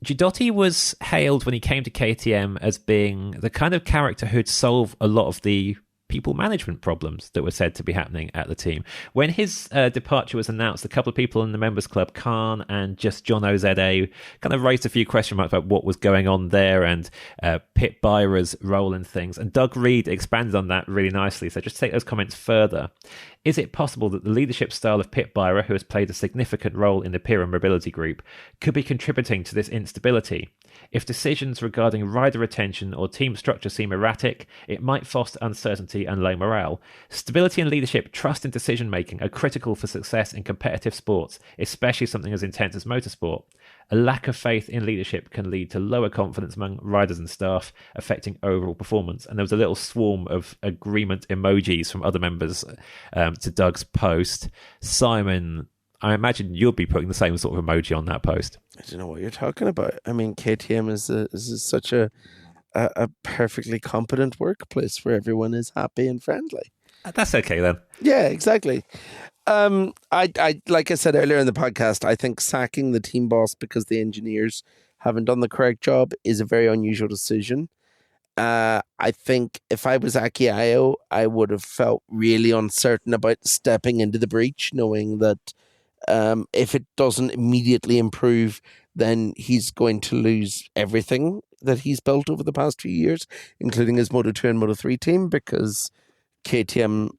Speaker 5: Giudotti was hailed when he came to KTM as being the kind of character who'd solve a lot of the people management problems that were said to be happening at the team. When his departure was announced, a couple of people in the members club, Khan and just John OZA, kind of raised a few question marks about what was going on there and Pit Byra's role in things. And Doug Reed expanded on that really nicely. So just take those comments further. Is it possible that the leadership style of Pit Byra, who has played a significant role in the Pira Mobility Group, could be contributing to this instability? If decisions regarding rider retention or team structure seem erratic, it might foster uncertainty and low morale. Stability and leadership, trust in decision-making are critical for success in competitive sports, especially something as intense as motorsport. A lack of faith in leadership can lead to lower confidence among riders and staff, affecting overall performance. And there was a little swarm of agreement emojis from other members to Doug's post. Simon, I imagine you'll be putting the same sort of emoji on that post.
Speaker 6: I don't know what you're talking about. I mean, KTM is such a perfectly competent workplace where everyone is happy and friendly.
Speaker 5: That's okay then.
Speaker 6: Yeah, exactly. I like I said earlier in the podcast, I think sacking the team boss because the engineers haven't done the correct job is a very unusual decision. I think if I was Aki Ayo, I would have felt really uncertain about stepping into the breach, knowing that if it doesn't immediately improve, then he's going to lose everything that he's built over the past few years, including his Moto2 and Moto3 team, because KTM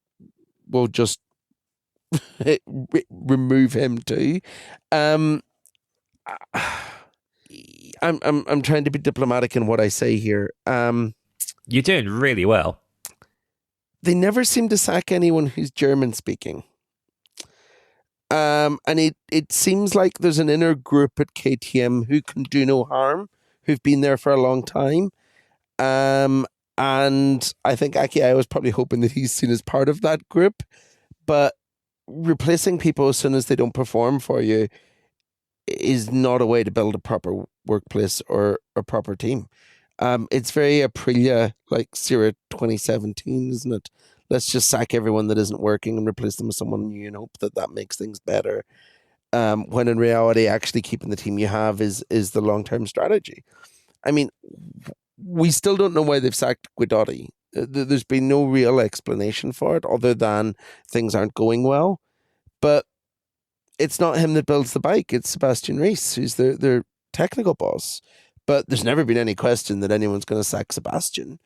Speaker 6: will just remove him too. I'm trying to be diplomatic in what I say here.
Speaker 5: You're doing really well.
Speaker 6: They never seem to sack anyone who's German speaking. And it seems like there's an inner group at KTM who can do no harm, who've been there for a long time. And I think Aki Ayo was probably hoping that he's seen as part of that group. But replacing people as soon as they don't perform for you is not a way to build a proper workplace or a proper team. It's very Aprilia, like Sierra 2017, isn't it? Let's just sack everyone that isn't working and replace them with someone new and hope that makes things better. When in reality, actually keeping the team you have is the long-term strategy. I mean, we still don't know why they've sacked Guidotti. There's been no real explanation for it other than things aren't going well. But it's not him that builds the bike. It's Sebastian Rees, who's their technical boss. But there's never been any question that anyone's going to sack Sebastian.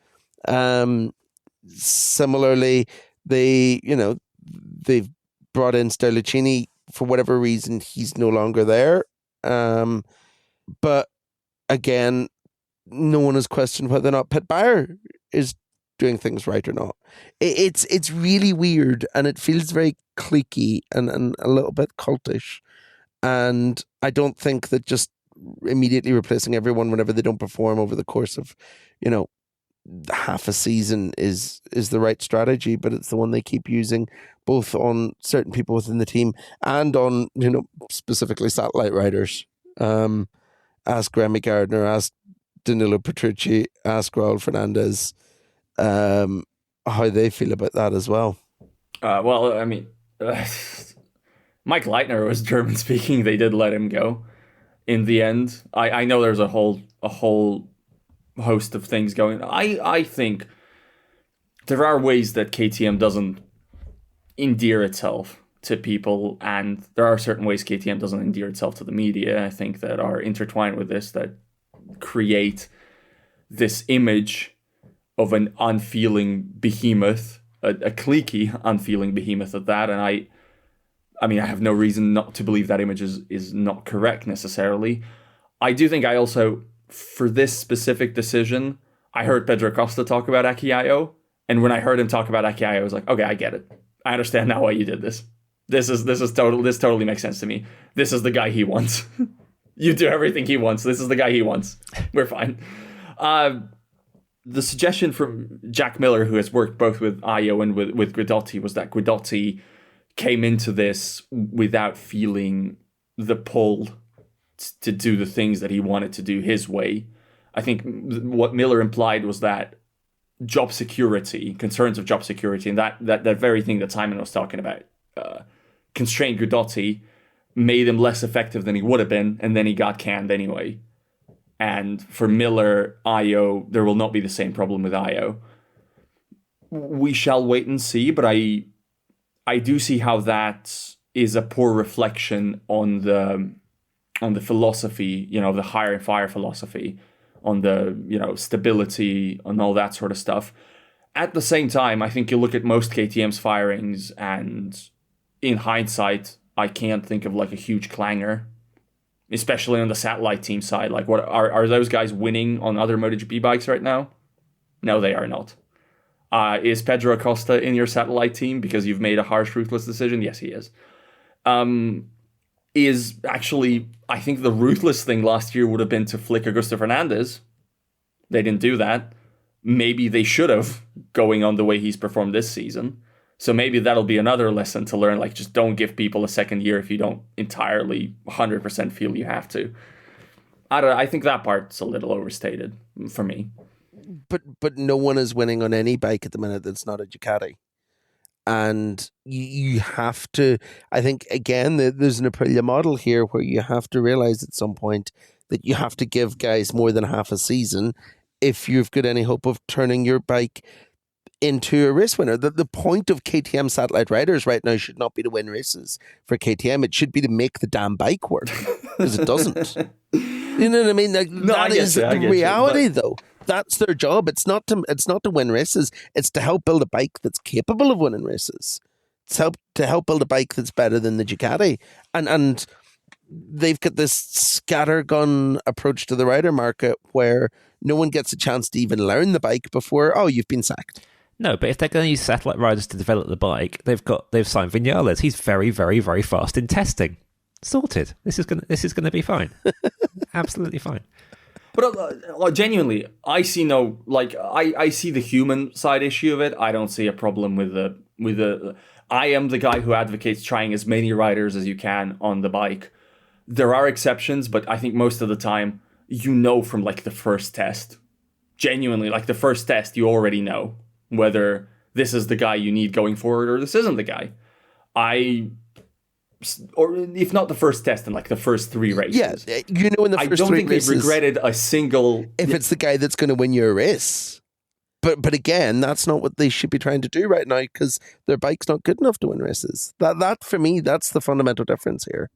Speaker 6: Similarly, they've brought in Sterlini. For whatever reason, he's no longer there. But again, no one has questioned whether or not Pit Byra is doing things right or not. It's really weird, and it feels very cliquey and a little bit cultish. And I don't think that just immediately replacing everyone whenever they don't perform over the course of, half a season is the right strategy, but it's the one they keep using both on certain people within the team and on, specifically satellite riders. Ask Remy Gardner, ask Danilo Petrucci, ask Raul Fernandez how they feel about that as well.
Speaker 7: Well, I mean, Mike Leitner was German speaking. They did let him go in the end. I know there's a whole host of things going on. I think there are ways that KTM doesn't endear itself to people, and there are certain ways KTM doesn't endear itself to the media, I think, that are intertwined with this, that create this image of an unfeeling behemoth, a cliquey unfeeling behemoth at that. And I mean, I have no reason not to believe that image is not correct necessarily. I do think I also, for this specific decision, I heard Pedro Acosta talk about Aki Ayo, and when I heard him talk about Aki Ayo, I was like, okay, I get it. I understand now why you did this. This totally makes sense to me. This is the guy he wants. You do everything he wants. This is the guy he wants. We're fine. The suggestion from Jack Miller, who has worked both with Ayo and with Guidotti, was that Guidotti came into this without feeling the pull to do the things that he wanted to do his way. I think what Miller implied was that job security, concerns of job security, and that very thing that Simon was talking about, constrained Guidotti, made him less effective than he would have been, and then he got canned anyway. And for Miller, Ayo, there will not be the same problem with Ayo. we shall wait and see, but I do see how that is a poor reflection on the philosophy, the hire and fire philosophy, on the, stability and all that sort of stuff. At the same time, I think you look at most KTM's firings, and in hindsight, I can't think of like a huge clanger, especially on the satellite team side. Like, what are those guys winning on other MotoGP bikes right now? No, they are not. Is Pedro Acosta in your satellite team because you've made a harsh, ruthless decision? Yes, he is. Is actually, I think the ruthless thing last year would have been to flick Augusto Fernandez. They didn't do that. Maybe they should have, going on the way he's performed this season. So maybe that'll be another lesson to learn. Like, just don't give people a second year if you don't entirely 100% feel you have to. I think that part's a little overstated for me.
Speaker 6: But no one is winning on any bike at the minute that's not a Ducati. And you have to, I think, again, there's an Aprilia model here where you have to realize at some point that you have to give guys more than half a season if you've got any hope of turning your bike into a race winner. The point of KTM satellite riders right now should not be to win races for KTM. It should be to make the damn bike work, because it doesn't. You know what I mean? Like,
Speaker 7: No,
Speaker 6: that is the reality, though. That's their job. It's not to win races. It's to help build a bike that's capable of winning races. It's to help build a bike that's better than the Ducati. And they've got this scattergun approach to the rider market where no one gets a chance to even learn the bike before, you've been sacked.
Speaker 5: No, but if they're going to use satellite riders to develop the bike, they've signed Vinales. He's very, very, very fast in testing. Sorted. This is gonna be fine. Absolutely fine.
Speaker 7: But genuinely, I see I see the human side issue of it. I don't see a problem with the. I am the guy who advocates trying as many riders as you can on the bike. There are exceptions, but I think most of the time, from like the first test, genuinely, like the first test, you already know whether this is the guy you need going forward or this isn't the guy. Or if not the first test, in like the first 3 races.
Speaker 6: Yeah, in the first 3 races.
Speaker 7: I don't think they've regretted a single...
Speaker 6: If it's the guy that's going to win you a race. But again, that's not what they should be trying to do right now, because their bike's not good enough to win races. That for me, that's the fundamental difference here.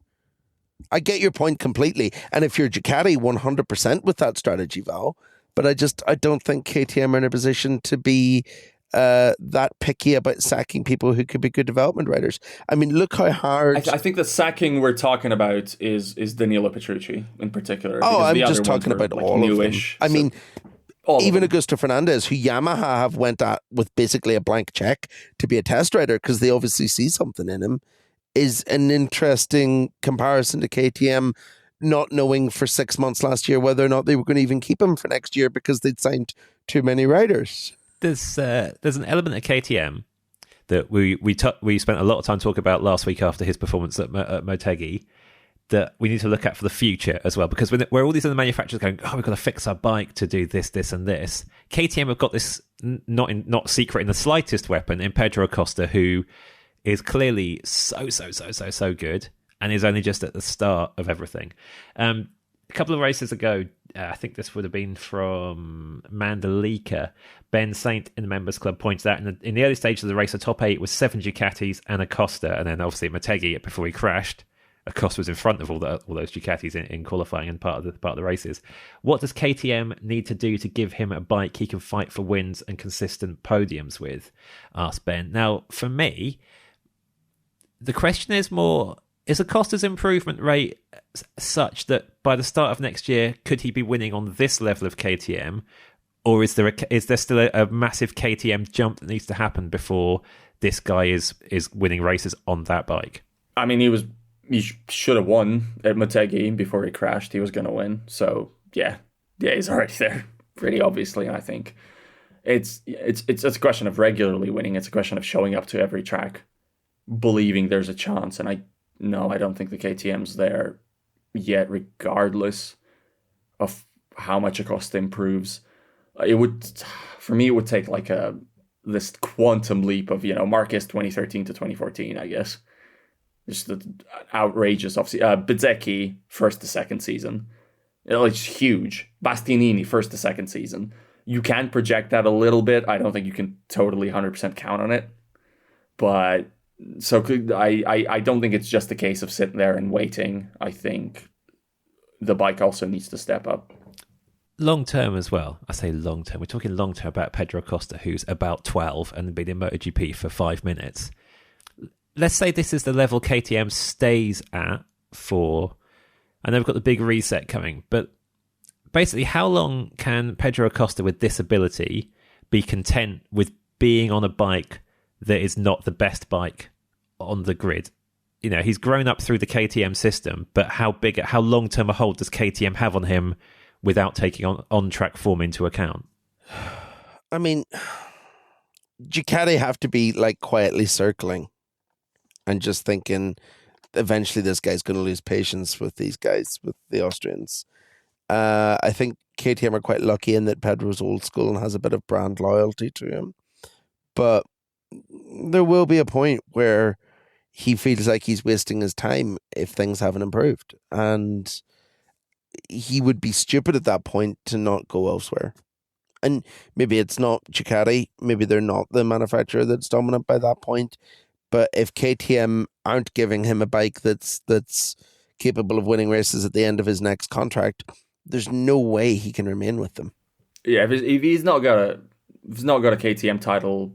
Speaker 6: I get your point completely. And if you're Ducati, 100% with that strategy, Val. But I don't think KTM are in a position to be that picky about sacking people who could be good development riders. I mean, look how hard...
Speaker 7: I think the sacking we're talking about is Danilo Petrucci in particular.
Speaker 6: I'm just talking about all newish, of them. I mean, even Augusto Fernandez, who Yamaha have went at with basically a blank check to be a test rider because they obviously see something in him, is an interesting comparison to KTM not knowing for 6 months last year whether or not they were going to even keep him for next year because they'd signed too many riders.
Speaker 5: There's an element of KTM that we spent a lot of time talking about last week after his performance at Motegi that we need to look at for the future as well, because where all these other manufacturers are going, we've got to fix our bike to do this, this, and this. KTM have got this not secret in the slightest weapon in Pedro Acosta, who is clearly so good and is only just at the start of everything. A couple of races ago, I think this would have been from Mandalika, Ben Saint in the Members Club pointed out in the early stages of the race, the top 8 was 7 Ducatis and Acosta, and then obviously at Motegi, before he crashed, Acosta was in front of all those Ducatis in qualifying and part of the races. What does KTM need to do to give him a bike he can fight for wins and consistent podiums with? Asked Ben. Now, for me, the question is more, is Acosta's improvement rate such that by the start of next year, could he be winning on this level of KTM? Or is there still a massive KTM jump that needs to happen before this guy is winning races on that bike? I mean,
Speaker 7: he should have won at Motegi before he crashed. He was going to win. So, yeah, he's already there, pretty obviously, I think. It's a question of regularly winning. It's a question of showing up to every track, believing there's a chance. And I don't think the KTM's there yet, regardless of how much Acosta improves. It would take like this quantum leap of, Marquez 2013 to 2014, I guess. Just the outrageous, obviously. Bezzecchi, first to second season. It's huge. Bastianini, first to second season. you can project that a little bit. I don't think you can totally 100% count on it. But so I don't think it's just a case of sitting there and waiting. I think the bike also needs to step up.
Speaker 5: Long term as well. I say long term. We're talking long term about Pedro Acosta, who's about 12 and been in MotoGP for 5 minutes. Let's say this is the level KTM stays at for, and they've got the big reset coming. But basically, how long can Pedro Acosta with this ability be content with being on a bike that is not the best bike on the grid? You know, he's grown up through the KTM system, but how long term a hold does KTM have on him without taking on-track form into account?
Speaker 6: I mean, Ducati have to be like quietly circling and just thinking eventually this guy's going to lose patience with these guys, with the Austrians. I think KTM are quite lucky in that Pedro's old school and has a bit of brand loyalty to him. But there will be a point where he feels like he's wasting his time if things haven't improved. And he would be stupid at that point to not go elsewhere. And maybe it's not Ducati, maybe they're not the manufacturer that's dominant by that point. But if KTM aren't giving him a bike that's capable of winning races at the end of his next contract, there's no way he can remain with them.
Speaker 7: Yeah, if he's not got a KTM title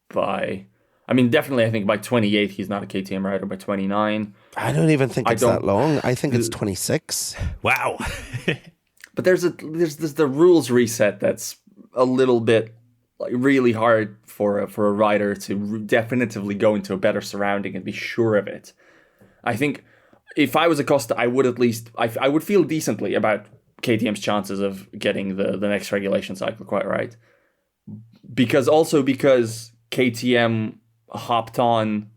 Speaker 7: by, I mean, definitely I think by 28 he's not a KTM rider. By 29,
Speaker 6: I don't even think it's that long. I think it's 26.
Speaker 5: Wow.
Speaker 7: But there's the rules reset that's a little bit like really hard for a rider to definitively go into a better surrounding and be sure of it. I think if I was Acosta, I would at least I would feel decently about KTM's chances of getting the next regulation cycle quite right, because KTM hopped on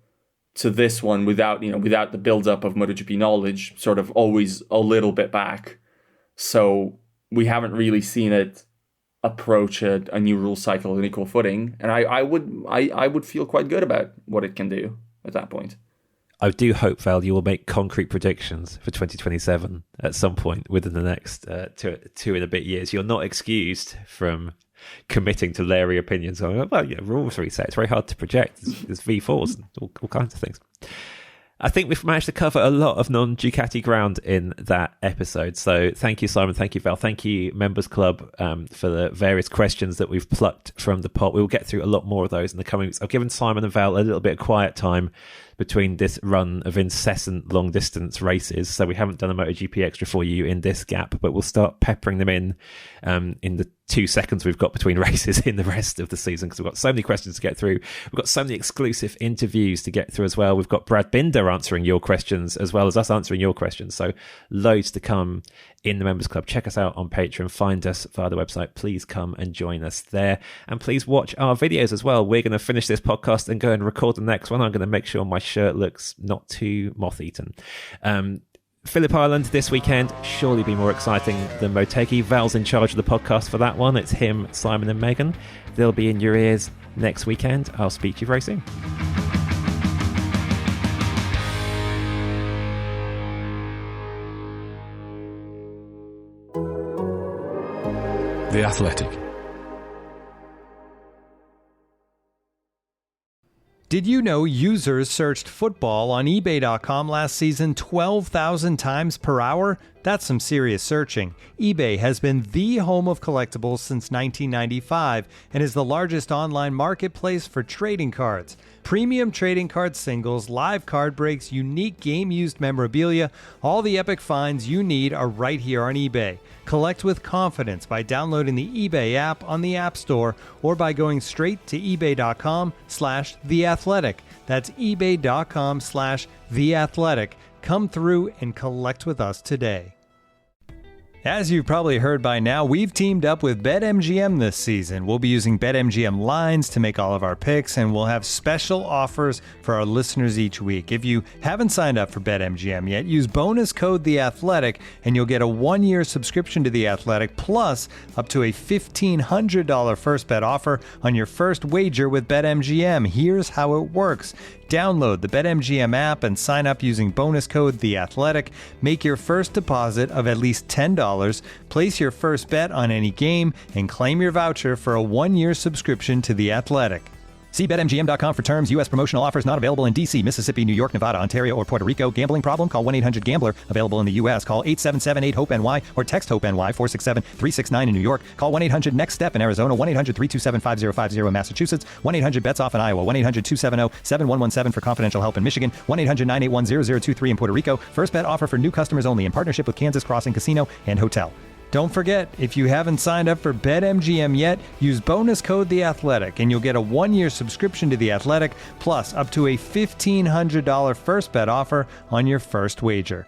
Speaker 7: to this one without the build-up of MotoGP knowledge, sort of always a little bit back. So we haven't really seen it approach a new rule cycle on equal footing. And I would feel quite good about what it can do at that point.
Speaker 5: I do hope, Val, you will make concrete predictions for 2027 at some point within the next two and a bit years. You're not excused from committing to Larry opinions on, well, yeah, rules reset. It's very hard to project. There's V4s and all kinds of things. I think we've managed to cover a lot of non-Ducati ground in that episode. So thank you, Simon. Thank you, Val. Thank you, Members Club, for the various questions that we've plucked from the pot. We will get through a lot more of those in the coming weeks. I've given Simon and Val a little bit of quiet time between this run of incessant long-distance races. So we haven't done a MotoGP Extra for you in this gap, but we'll start peppering them in the 2 seconds we've got between races in the rest of the season, because we've got so many questions to get through. We've got so many exclusive interviews to get through as well. We've got Brad Binder answering your questions as well as us answering your questions. So loads to come in the Members Club. Check us out on Patreon. Find us via the website. Please come and join us there. And please watch our videos as well. We're going to finish this podcast and go and record the next one. I'm going to make sure my shirt looks not too moth-eaten. Phillip Island this weekend, surely be more exciting than Motegi. Val's in charge of the podcast for that one. It's him, Simon and Megan. They'll be in your ears next weekend. I'll speak to you very soon.
Speaker 4: The Athletic.
Speaker 3: Did you know users searched football on eBay.com last season 12,000 times per hour? That's some serious searching. eBay has been the home of collectibles since 1995 and is the largest online marketplace for trading cards. Premium trading card singles, live card breaks, unique game-used memorabilia, all the epic finds you need are right here on eBay. Collect with confidence by downloading the eBay app on the App Store or by going straight to ebay.com/theathletic. That's ebay.com/theathletic. Come through and collect with us today. As you've probably heard by now, we've teamed up with BetMGM this season. We'll be using BetMGM lines to make all of our picks, and we'll have special offers for our listeners each week. If you haven't signed up for BetMGM yet, use bonus code THEATHLETIC, and you'll get a 1-year subscription to The Athletic, plus up to a $1,500 first bet offer on your first wager with BetMGM. Here's how it works. Download the BetMGM app and sign up using bonus code THEATHLETIC. Make your first deposit of at least $10 $50. Place your first bet on any game and claim your voucher for a 1-year subscription to The Athletic. See BetMGM.com for terms. U.S. promotional offers not available in D.C., Mississippi, New York, Nevada, Ontario, or Puerto Rico. Gambling problem? Call 1-800-GAMBLER. Available in the U.S. Call 877-8-HOPE-NY or text HOPE-NY 467-369 in New York. Call 1-800-NEXT-STEP in Arizona. 1-800-327-5050 in Massachusetts. 1-800-BETS-OFF in Iowa. 1-800-270-7117 for confidential help in Michigan. 1-800-981-0023 in Puerto Rico. First bet offer for new customers only in partnership with Kansas Crossing Casino and Hotel. Don't forget, if you haven't signed up for BetMGM yet, use bonus code The Athletic, and you'll get a 1-year subscription to The Athletic, plus up to a $1,500 first bet offer on your first wager.